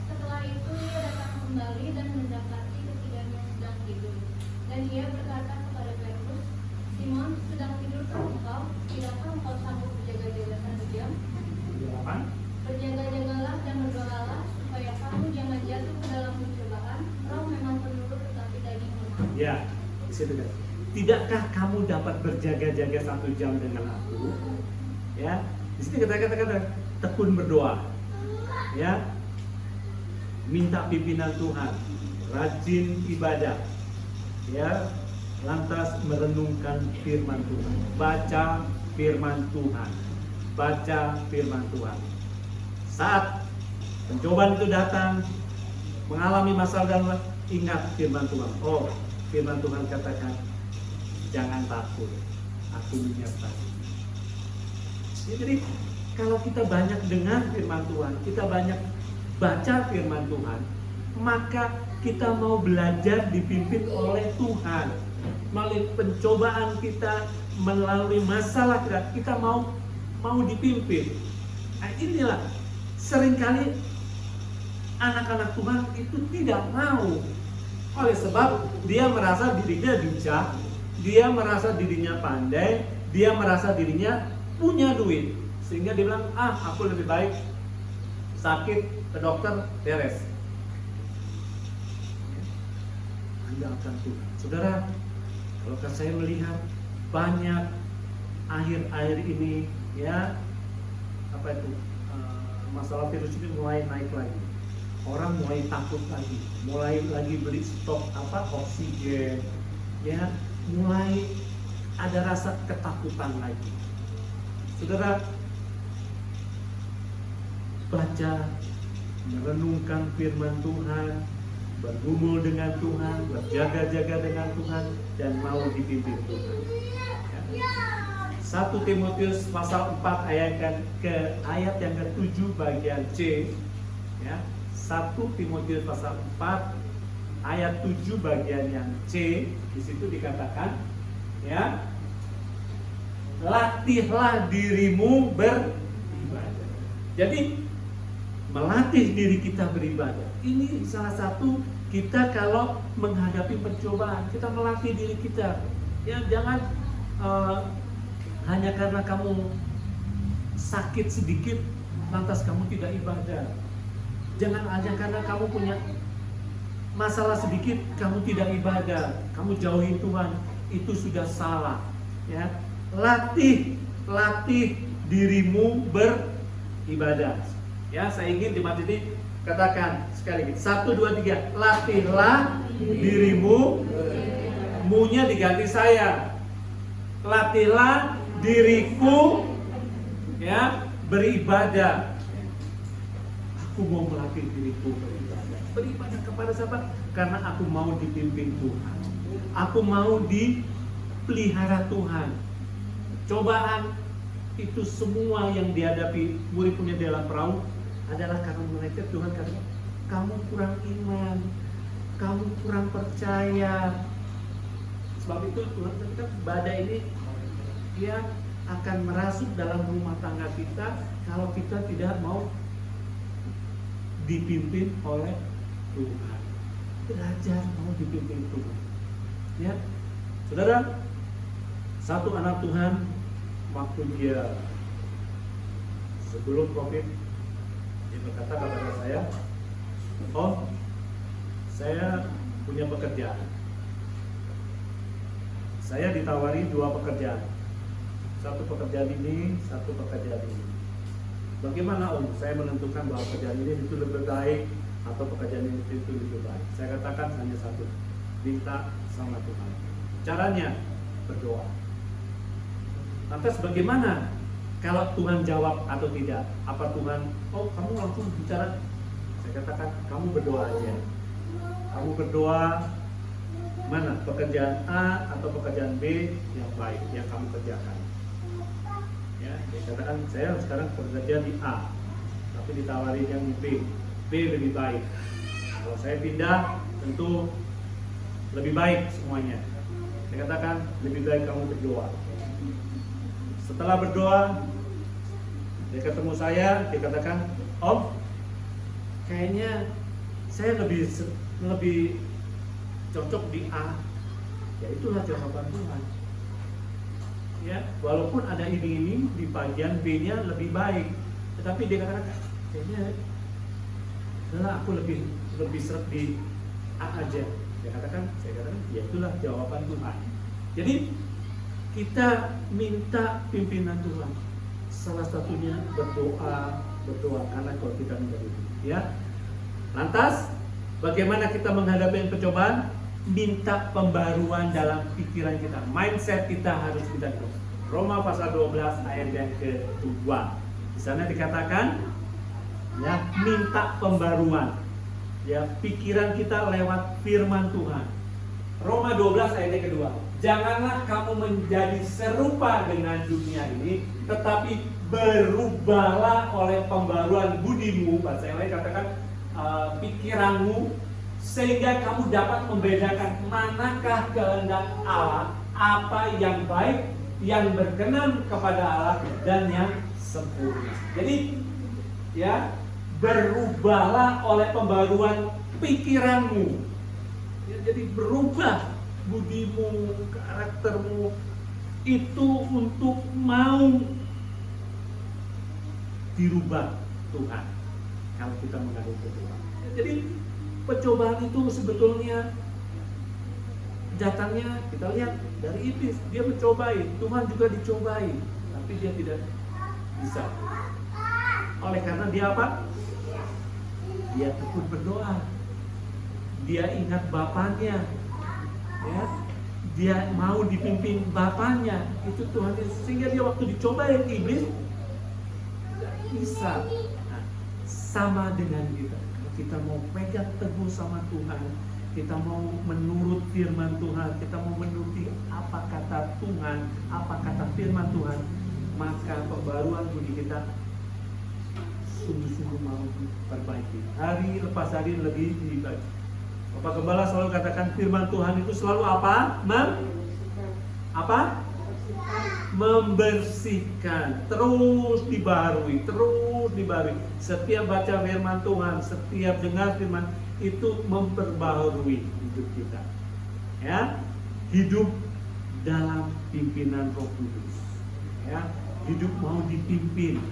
Speaker 6: Setelah itu ia datang kembali dan mendapati ketiganya sedang tidur. Dan ia berkata kepada Petrus, Simon, sedang tidurkah engkau? Tidakkah engkau sanggup berjaga-jaga satu jam?
Speaker 5: 38.
Speaker 6: Berjaga-jagalah dan berdoalah supaya kamu jangan jatuh ke dalam pencobaan. Roh memang
Speaker 5: Ya, di situ kan. Tidakkah kamu dapat berjaga-jaga 1 jam dengan aku? Ya, di sini kata-kata tekun berdoa. Ya, minta pimpinan Tuhan, rajin ibadah. Ya, lantas merenungkan firman Tuhan, baca firman Tuhan, baca firman Tuhan. Saat pencobaan itu datang, mengalami masalah dan ingat firman Tuhan. Oh, firman Tuhan katakan, jangan takut, aku menyertai. Ya, jadi kalau kita banyak dengar firman Tuhan, kita banyak baca firman Tuhan, maka kita mau belajar dipimpin oleh Tuhan. Melalui pencobaan kita, melalui masalah kita mau dipimpin. Nah, inilah seringkali anak-anak Tuhan itu tidak mau. Oleh sebab dia merasa dirinya bijak, dia merasa dirinya pandai, dia merasa dirinya punya duit, sehingga dia bilang, aku lebih baik sakit ke dokter beres. Andalkan Tuhan. Saudara, kalau saya melihat banyak akhir-akhir ini, ya, masalah virus ini mulai naik lagi. Orang mulai takut lagi, mulai lagi beli stok oksigen, ya, mulai ada rasa ketakutan lagi. Saudara, baca, merenungkan firman Tuhan, bergumul dengan Tuhan, berjaga-jaga dengan Tuhan, dan mau dipimpin Tuhan. Ya. 1 Timotius pasal 4 ayat yang ke-7 bagian C. Ya. 1 Timotius pasal 4 ayat 7 bagian yang C. Di situ dikatakan, ya, latihlah dirimu beribadah. Jadi melatih diri kita beribadah. Ini salah satu kita kalau menghadapi pencobaan, kita melatih diri kita. Ya, jangan hanya karena kamu sakit sedikit lantas kamu tidak ibadah. Jangan hanya karena kamu punya masalah sedikit kamu tidak ibadah, kamu jauhi Tuhan, itu sudah salah. Ya, latih dirimu beribadah. Ya, saya ingin jemaat ini katakan sekali lagi, 1, 2, 3, latihlah dirimu, mu-nya diganti saya, latihlah diriku, ya, beribadah. Aku mau melatih diriku beribadah. Beribadah kepada siapa? Karena aku mau dipimpin Tuhan, aku mau dipelihara Tuhan. Cobaan itu semua yang dihadapi murid-murid dalam perahu adalah karena mereka, Tuhan kata, kamu kurang iman, kamu kurang percaya. Sebab itu Tuhan kata, badai ini dia akan merasuk dalam rumah tangga kita kalau kita tidak mau dipimpin oleh Tuhan. Belajar mau dipimpin Tuhan. Ya, saudara, satu anak Tuhan waktu dia sebelum COVID, dia berkata kepada saya, saya punya pekerjaan. Saya ditawari 2 pekerjaan. Satu pekerjaan ini, satu pekerjaan ini. Bagaimana Om? Saya menentukan bahwa pekerjaan ini itu lebih baik atau pekerjaan ini itu lebih baik. Saya katakan hanya satu, minta sama Tuhan. Caranya berdoa. Lantas bagaimana kalau Tuhan jawab atau tidak? Apa Tuhan, kamu langsung bicara? Saya katakan, kamu berdoa aja. Kamu berdoa mana? Pekerjaan A atau pekerjaan B yang baik yang kamu kerjakan. Ya, dia katakan, saya sekarang bekerja di A, tapi ditawari yang B. B lebih baik. Kalau saya pindah, tentu lebih baik semuanya. Saya katakan, lebih baik kamu berdoa. Setelah berdoa, dia ketemu saya, dia katakan, Om, kayaknya saya lebih cocok di A. Ya, itulah jawaban Tuhan. Ya, walaupun ada iming-iming di bagian B-nya lebih baik, tetapi dia katakan, kayaknya aku lebih seret di A aja. Saya katakan, ya itulah jawaban Tuhan. Jadi kita minta pimpinan Tuhan. Salah satunya berdoa karena kalau kita menjadi ya. Lantas bagaimana kita menghadapi pencobaan? Minta pembaruan dalam pikiran kita. Mindset kita harus kita ubah. Roma pasal 12 ayat yang kedua. Di sana dikatakan ya, minta pembaruan. Ya, pikiran kita lewat firman Tuhan. Roma 12 ayat yang kedua. Janganlah kamu menjadi serupa dengan dunia ini, tetapi berubahlah oleh pembaruan budimu, bahasa yang lain katakan pikiranmu, sehingga kamu dapat membedakan manakah kehendak Allah, apa yang baik, yang berkenan kepada Allah, dan yang sempurna. Jadi ya, berubahlah oleh pembaruan pikiranmu. Ya, jadi berubah budimu, karaktermu itu untuk mau dirubah Tuhan kalau kita menghadapi Tuhan. Jadi pencobaan itu sebetulnya datangnya kita lihat dari iblis. Dia mencobai, Tuhan juga dicobai, tapi dia tidak bisa. Oleh karena dia apa? Dia tekun berdoa. Dia ingat Bapaknya. Ya. Dia mau dipimpin Bapaknya. Itu Tuhan, sehingga dia waktu dicobai iblis bisa. Nah, sama dengan kita. Kita mau pegang teguh sama Tuhan, kita mau menurut firman Tuhan, kita mau menuruti apa kata Tuhan, apa kata firman Tuhan, maka pembaruan budi kita sungguh-sungguh mau diperbaiki. Hari lepas hari lebih baik. Bapak Gembala selalu katakan firman Tuhan itu selalu apa? Membersihkan, terus dibarui. Setiap baca firman Tuhan, setiap dengar firman itu memperbaharui hidup kita. Ya, hidup dalam pimpinan Roh Kudus. Ya, hidup mau dipimpin.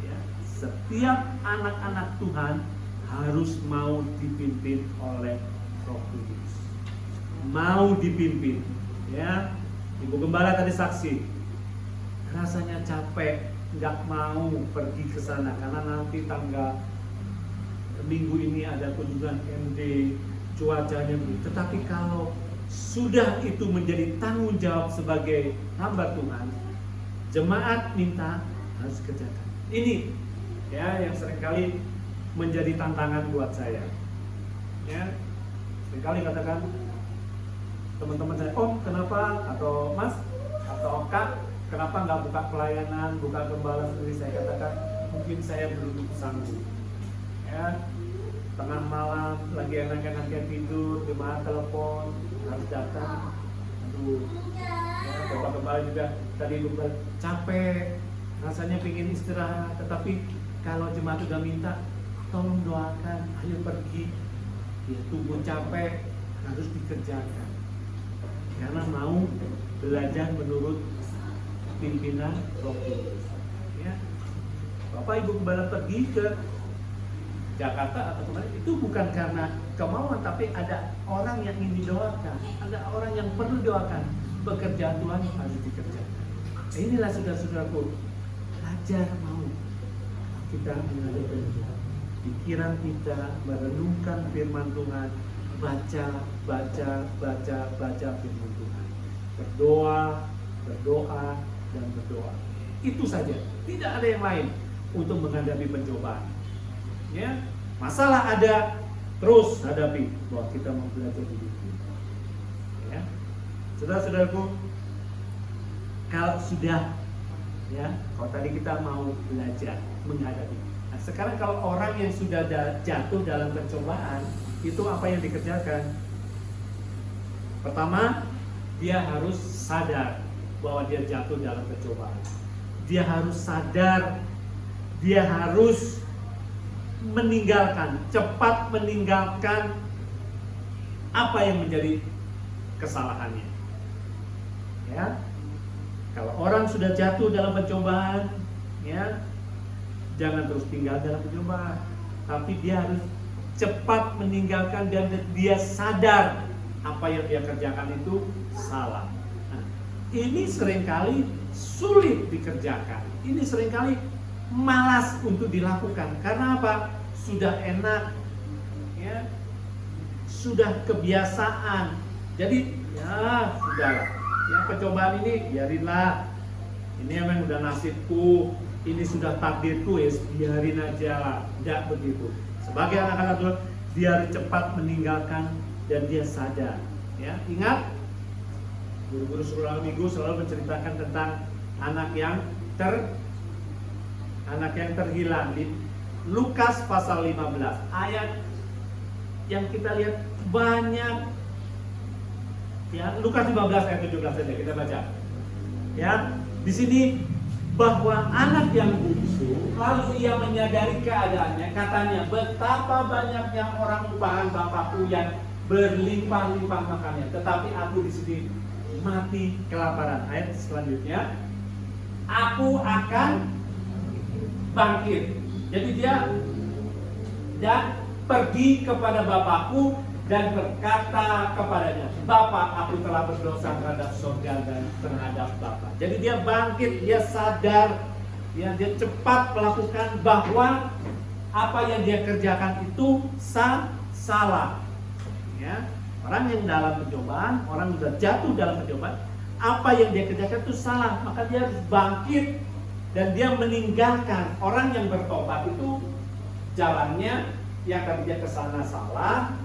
Speaker 5: Ya, setiap anak-anak Tuhan harus mau dipimpin oleh Roh Kudus. Mau dipimpin, ya. Ibu Gembala tadi saksi, rasanya capek, nggak mau pergi ke sana karena nanti tanggal minggu ini ada kunjungan MD, cuacanya begitu. Tetapi kalau sudah itu menjadi tanggung jawab sebagai hamba Tuhan, jemaat minta harus kerjakan. Ini ya yang seringkali menjadi tantangan buat saya. Ya, seringkali katakan teman-teman saya, Om kenapa, atau Mas atau Kak, kenapa nggak buka pelayanan, buka gembala sendiri? Saya katakan mungkin saya belum sanggup. Ya, tengah malam lagi enak-enaknya tidur, jemaat telepon harus datang. Aduh, ya, Bapak Gembala juga tadi lupa, capek, rasanya pingin istirahat, tetapi kalau jemaat sudah minta, tolong doakan, ayo pergi. Ya, tubuh capek harus dikerjakan. Karena mau belajar menurut pimpinan Roh Kudus. Ya. Bapak Ibu Gembala pergi ke Jakarta atau kemana, itu bukan karena kemauan, tapi ada orang yang ingin didoakan, ada orang yang perlu doakan. Pekerjaan Tuhan harus dikerjakan. Inilah saudara-saudaraku, belajar mau kita menghadapi pikiran kita, merenungkan firman Tuhan, baca firman Tuhan, berdoa, dan berdoa. Itu saja, tidak ada yang lain untuk menghadapi pencobaan. Ya, masalah ada, terus hadapi, bahwa kita mau belajar hidup. Ya, saudara-saudaraku, kalau sudah, ya, kalau tadi kita mau belajar menghadapi. Nah, sekarang kalau orang yang sudah jatuh dalam pencobaan, itu apa yang dikerjakan? Pertama, dia harus sadar bahwa dia jatuh dalam pencobaan. Dia harus sadar, dia harus cepat meninggalkan apa yang menjadi kesalahannya. Ya, kalau orang sudah jatuh dalam pencobaan, ya, jangan terus tinggal dalam pencobaan, tapi dia harus cepat meninggalkan dan dia sadar apa yang dia kerjakan itu salah. Nah, ini seringkali sulit dikerjakan. Ini seringkali malas untuk dilakukan. Karena apa? Sudah enak, ya, sudah kebiasaan. Jadi ya sudahlah. Ya percobaan ini biarinlah. Ini emang udah nasibku, ini sudah takdirku, ya biarin aja lah. Tidak begitu. Sebagai anak-anak Tuhan, dia cepat meninggalkan dan dia sadar. Ya, ingat, guru-guru sekolah minggu selalu menceritakan tentang anak yang terhilang di Lukas pasal 15. Ayat yang kita lihat banyak. Ya, Lukas 15 ayat 17 saja kita baca. Ya, di sini bahwa anak yang bungsu lalu ia menyadari keadaannya, katanya betapa banyaknya orang upahan bapakku yang berlimpah-limpah makannya, tetapi aku di sini mati kelaparan. Ayat selanjutnya, aku akan bangkit. Jadi dia dan pergi kepada bapakku dan berkata kepadanya, Bapak, aku telah berdosa terhadap surga dan terhadap Bapak. Jadi dia bangkit, dia sadar, ya, dia cepat melakukan bahwa apa yang dia kerjakan itu salah. Ya, orang yang dalam percobaan, orang sudah jatuh dalam percobaan, apa yang dia kerjakan itu salah, maka dia harus bangkit dan dia meninggalkan. Orang yang bertobat itu jalannya yang tadinya ke sana salah,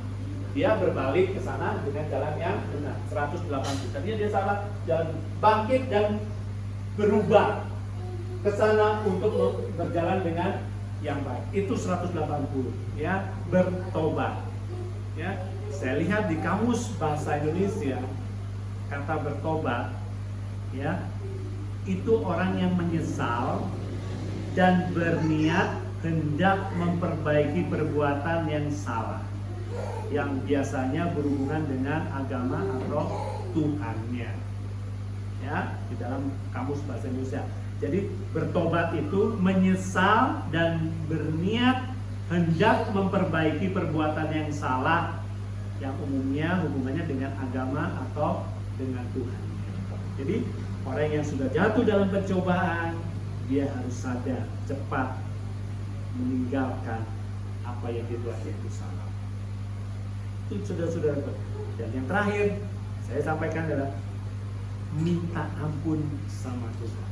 Speaker 5: dia berbalik ke sana dengan jalan yang benar, 180. Tadinya dia salah, jalan bangkit dan berubah ke sana untuk berjalan dengan yang baik. Itu 180, ya, bertobat. Ya, saya lihat di kamus bahasa Indonesia kata bertobat, ya, itu orang yang menyesal dan berniat hendak memperbaiki perbuatan yang salah, yang biasanya berhubungan dengan agama atau Tuhannya. Ya, di dalam kamus bahasa Indonesia. Jadi bertobat itu menyesal dan berniat hendak memperbaiki perbuatan yang salah, yang umumnya hubungannya dengan agama atau dengan Tuhan. Jadi orang yang sudah jatuh dalam pencobaan, dia harus sadar, cepat meninggalkan apa yang dia buat itu salah. Itu saudara-saudara. Dan yang terakhir saya sampaikan adalah minta ampun sama Tuhan.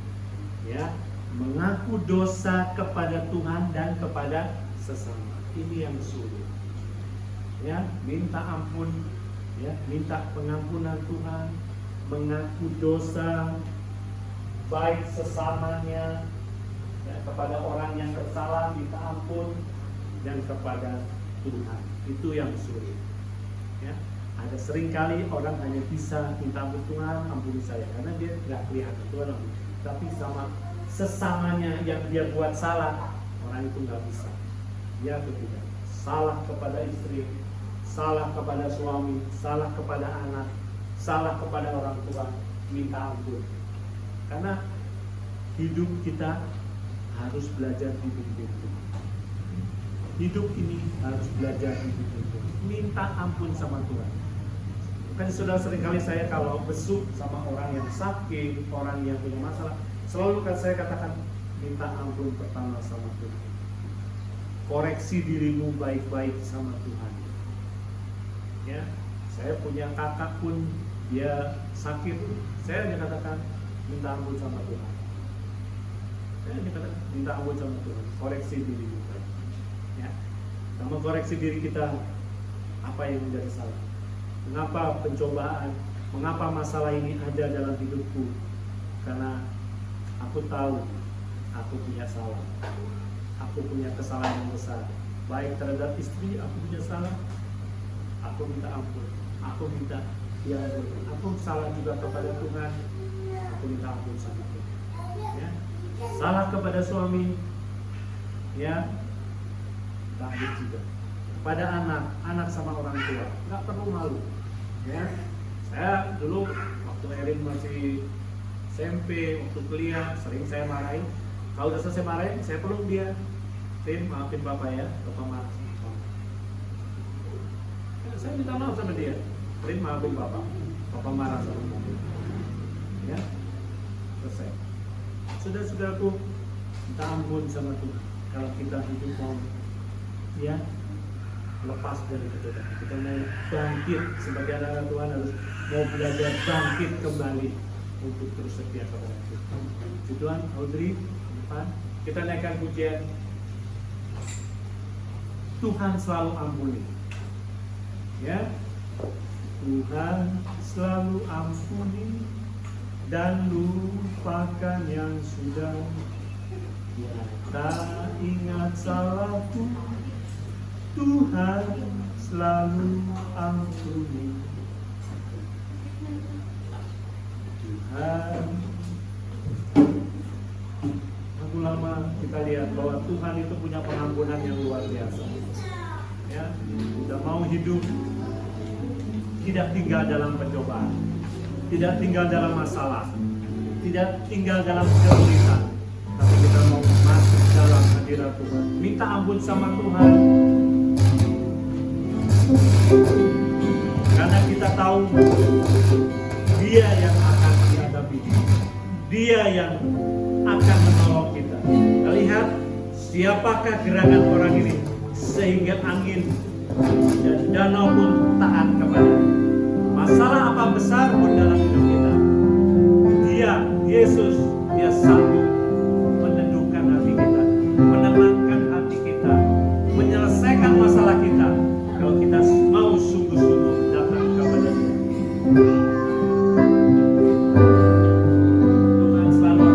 Speaker 5: Ya, mengaku dosa kepada Tuhan dan kepada sesama. Ini yang sulit. Ya, minta ampun, ya, minta pengampunan Tuhan, mengaku dosa baik sesamanya, ya, kepada orang yang bersalah minta ampun, dan kepada Tuhan. Itu yang sulit. Ya, ada seringkali orang hanya bisa minta ampun, Tuhan ampuni saya, karena dia tidak kelihatan Tuhan ampuni. Tapi sama sesamanya yang dia buat salah, orang itu nggak bisa. Ya atau tidak? Salah kepada istri, salah kepada suami, salah kepada anak, salah kepada orang tua, minta ampun. Karena hidup kita harus belajar hidup itu. Hidup ini harus belajar hidup itu. Minta ampun sama Tuhan. Kan saudara, seringkali saya kalau besuk sama orang yang sakit, orang yang punya masalah, selalu kan saya katakan minta ampun pertama sama Tuhan. Koreksi dirimu baik-baik sama Tuhan. Ya, saya punya kakak pun dia sakit, saya hanya katakan minta ampun sama Tuhan. Saya hanya katakan minta ampun sama Tuhan. Koreksi diri kita. Ya, sama koreksi diri kita apa yang menjadi salah. Mengapa pencobaan, mengapa masalah ini ada dalam hidupku? Karena aku tahu aku punya salah. Aku punya kesalahan yang besar. Baik terhadap istri, aku punya salah. Aku minta ampun. Aku minta diampuni. Aku salah juga kepada Tuhan. Aku minta ampun sama Tuhan. Ya. Salah kepada suami, ya, minta ampun juga. Pada anak sama orang tua, nggak perlu malu. Ya, saya dulu waktu Erin masih SMP, waktu kuliah, sering saya marahin. Kalau udah selesai marahin, saya peluk dia. Tin, maafin Bapak ya, Bapak maaf. saya minta maaf sama dia. Rin, maafin Bapak. Bapak marah sama kamu. Ya, selesai. Saudara-saudaraku, minta ampun sama Tuhan. Kalau kita hidup mau, ya, lepas dari kecocokan. Kita mau bangkit sebagai anak Tuhan, harus mau belajar bangkit kembali untuk terus setia kepada Tuhan. Tuhan, Audrey, depan. Kita naikkan pujian. Tuhan selalu ampuni. Ya, Tuhan selalu ampuni dan lupakan yang sudah. Tak ingat salahku, Tuhan selalu ampuni. Tuhan, lagu lama kita lihat bahwa Tuhan itu punya pengampunan yang luar biasa. Ya, kita mau hidup tidak tinggal dalam pencobaan, tidak tinggal dalam masalah, tidak tinggal dalam kesulitan, tapi kita mau masuk dalam hadirat Tuhan, minta ampun sama Tuhan, karena kita tahu Dia yang akan menghadapi, Dia yang akan menolong kita. Kita lihat siapakah gerangan orang ini sehingga angin dan danau pun taat kepada. Masalah apa besar pun dalam hidup kita, Dia, Yesus, Dia sanggup menentukan hati kita, menenangkan hati kita, menyelesaikan masalah kita kalau kita mau sungguh-sungguh datang kepada Dia. Tuhan selalu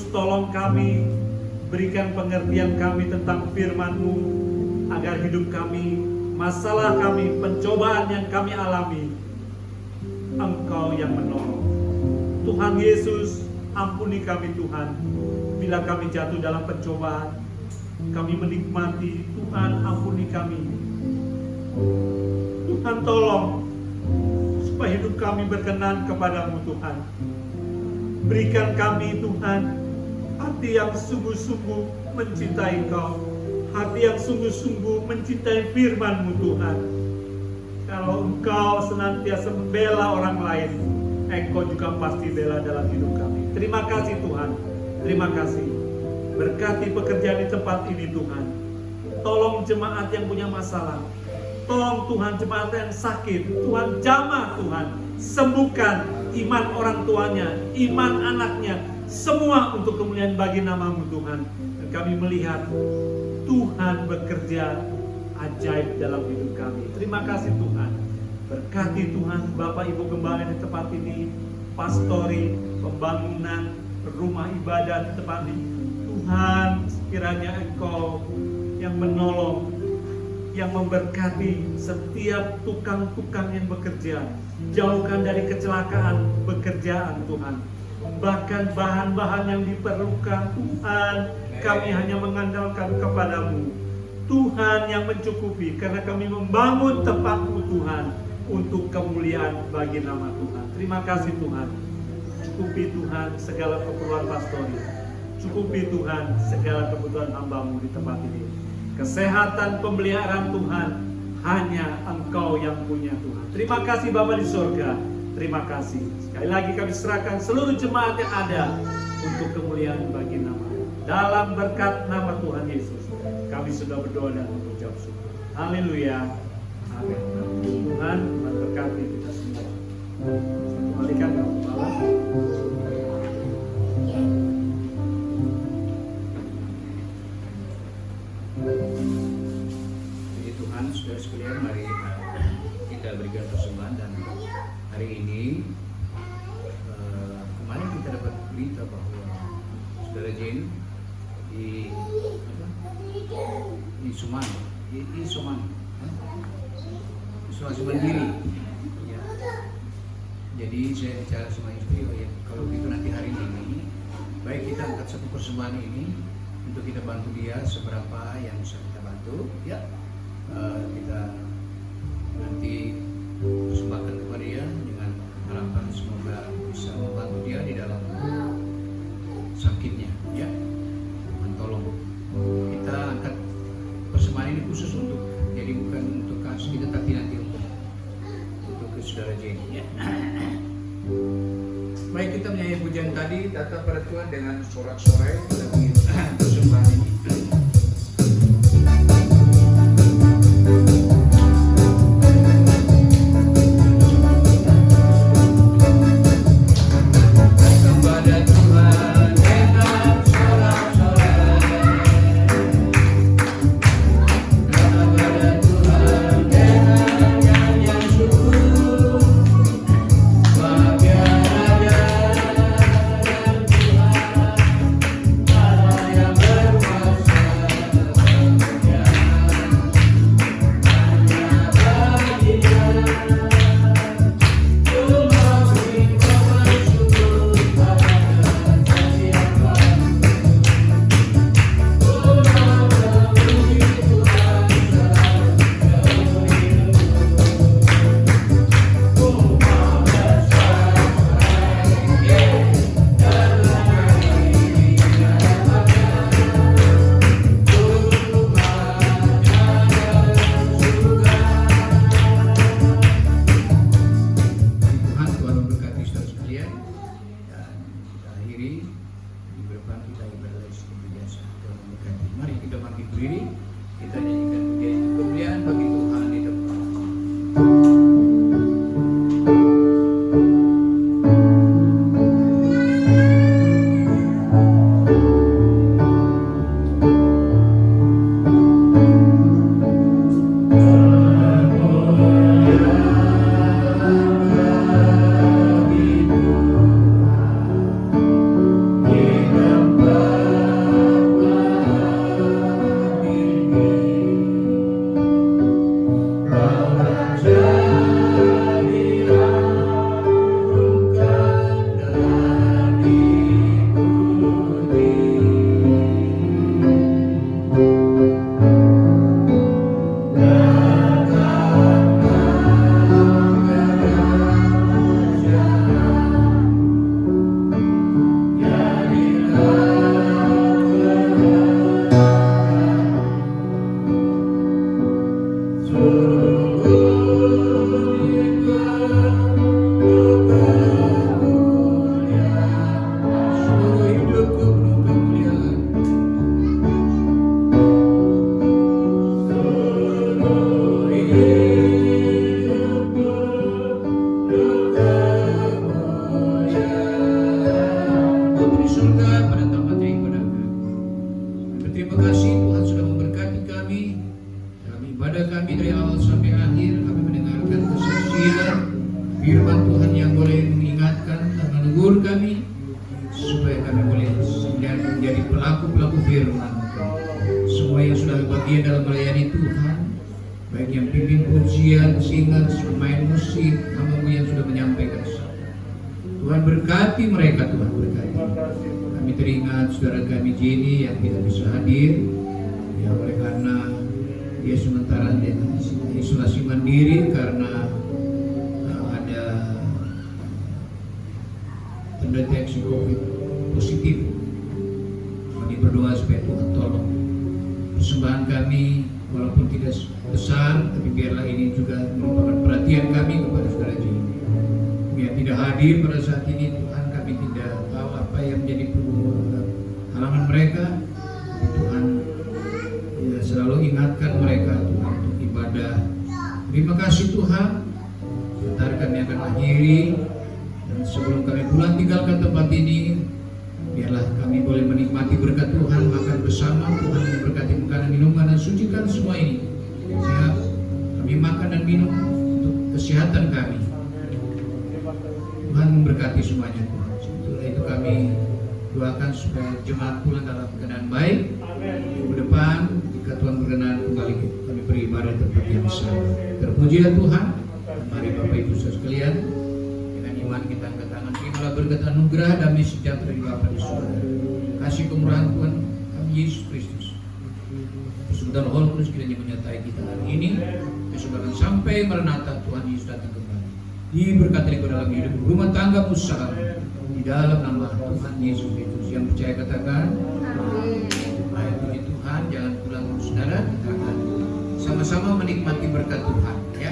Speaker 5: tolong kami, berikan pengertian kami tentang firman-Mu, agar hidup kami, masalah kami, pencobaan yang kami alami, Engkau yang menolong. Tuhan Yesus, ampuni kami Tuhan, bila kami jatuh dalam pencobaan, kami menikmati, Tuhan ampuni kami. Tuhan tolong, supaya hidup kami berkenan kepadamu Tuhan. Berikan kami Tuhan, hati yang sungguh-sungguh mencintai Engkau, hati yang sungguh-sungguh mencintai firman-Mu Tuhan. Kalau Engkau senantiasa membela orang lain, Engkau juga pasti bela dalam hidup kami. Terima kasih Tuhan, terima kasih. Berkati pekerjaan di tempat ini Tuhan. Tolong jemaat yang punya masalah, tolong Tuhan jemaat yang sakit, Tuhan jamah Tuhan, sembuhkan iman orang tuanya, iman anaknya, semua untuk kemuliaan bagi nama-Mu Tuhan. Dan kami melihat Tuhan bekerja ajaib dalam hidup kami. Terima kasih Tuhan. Berkati Tuhan Bapak Ibu Gembala di tempat ini, pastori, pembangunan rumah ibadah di tempat ini. Tuhan, sekiranya Engkau yang menolong, yang memberkati setiap tukang-tukang yang bekerja. Jauhkan dari kecelakaan pekerjaan Tuhan. bahkan bahan-bahan yang diperlukan Tuhan, kami hanya mengandalkan kepadamu Tuhan yang mencukupi, karena kami membangun tempat-Mu Tuhan untuk kemuliaan bagi nama Tuhan. Terima kasih Tuhan. Cukupi Tuhan segala keperluan pastori, cukupi Tuhan segala kebutuhan hamba-Mu di tempat ini. Kesehatan, pemeliharaan Tuhan hanya Engkau yang punya Tuhan. Terima kasih Bapa di sorga. Terima kasih. Sekali lagi kami serahkan seluruh jemaat yang ada untuk kemuliaan bagi nama. Dalam berkat nama Tuhan Yesus, kami sudah berdoa dan mengucap syukur. Haleluya. Amin. Tuhan memberkati kita semua. Kembalikan Bapak.
Speaker 4: Jadi Tuhan, saudara sekalian, mari kita berikan persembahan. Dan hari ini kemarin kita dapat berita bahwa saudara Jane di isolasi mandiri. Ya. Jadi saya bicara sama istri, oh ya, kalau gitu nanti hari ini baik kita angkat satu persembahan ini untuk kita bantu dia seberapa yang bisa kita bantu, ya. Kita nanti persembahkan kepada dia dengan harapan semoga bisa membantu dia di dalam sakitnya, ya. Tuhan tolong. Kita angkat persembahan ini khusus untuk, jadi bukan untuk kasih kita, tapi nanti untuk ke saudara Jenny, ya. Baik, kita menyanyi pujian tadi, Tatap pada Tuhan dengan sorak-sorai lagi persembahan ini. firman Tuhan yang boleh mengingatkan dan menegur kami supaya kami boleh menjadi pelaku-pelaku firman. Semua yang sudah bagian dalam melayani Tuhan, baik yang pimpin pujian, singers, pemain musik, hamba-Mu yang sudah menyampaikan sabda. Tuhan berkati mereka, Tuhan berkati.
Speaker 2: Terima kasih Tuhan.
Speaker 4: Kami teringat saudara kami Jenny yang tidak bisa hadir, ya oleh karena dia sementara dengan isolasi mandiri karena ada terdeteksi COVID positif. Kami berdoa supaya Tuhan tolong. Persembahan kami walaupun tidak besar, tapi biarlah ini juga merupakan perhatian kami kepada saudara Jenny. Yang tidak hadir pada saat ini, Tuhan, kami tidak tahu apa yang menjadi halangan mereka. Tapi Tuhan, ya, selalu ingatkan mereka, Tuhan, untuk ibadah. Terima kasih Tuhan. Sebentar kami akan akhiri, dan sebelum kami pulang tinggalkan tempat ini, biarlah kami boleh menikmati berkat Tuhan, makan bersama. Tuhan memberkati makanan, minuman, dan sucikan semua ini, sehingga kami makan dan minum untuk kesehatan kami. Tuhan memberkati semuanya, Tuhan. Setelah itu kami doakan supaya jemaat pulang dalam keadaan baik. Minggu depan, jika Tuhan berkenan, kembali kami beribadah di tempat yang sama. Terpuji ya Tuhan. Mari Bapak Ibu Saudara sekalian, dengan iman kita angkat tangan, terimalah berkat anugerah damai sejahtera di Bapa di surga. Kasih kemurahan Tuhan kami Yesus Kristus, persekutuan Roh Kudus kiranya menyertai kita hari ini, kesempatan sampai Maranatha Tuhan Yesus datang kembali. Diberkati ke dalam hidup rumah tangga usaha di dalam nama Tuhan Yesus Kristus. Yang percaya katakan amin. Baik, puji Tuhan. Jangan pulang saudara, kita akan sama-sama menikmati berkat Tuhan, ya.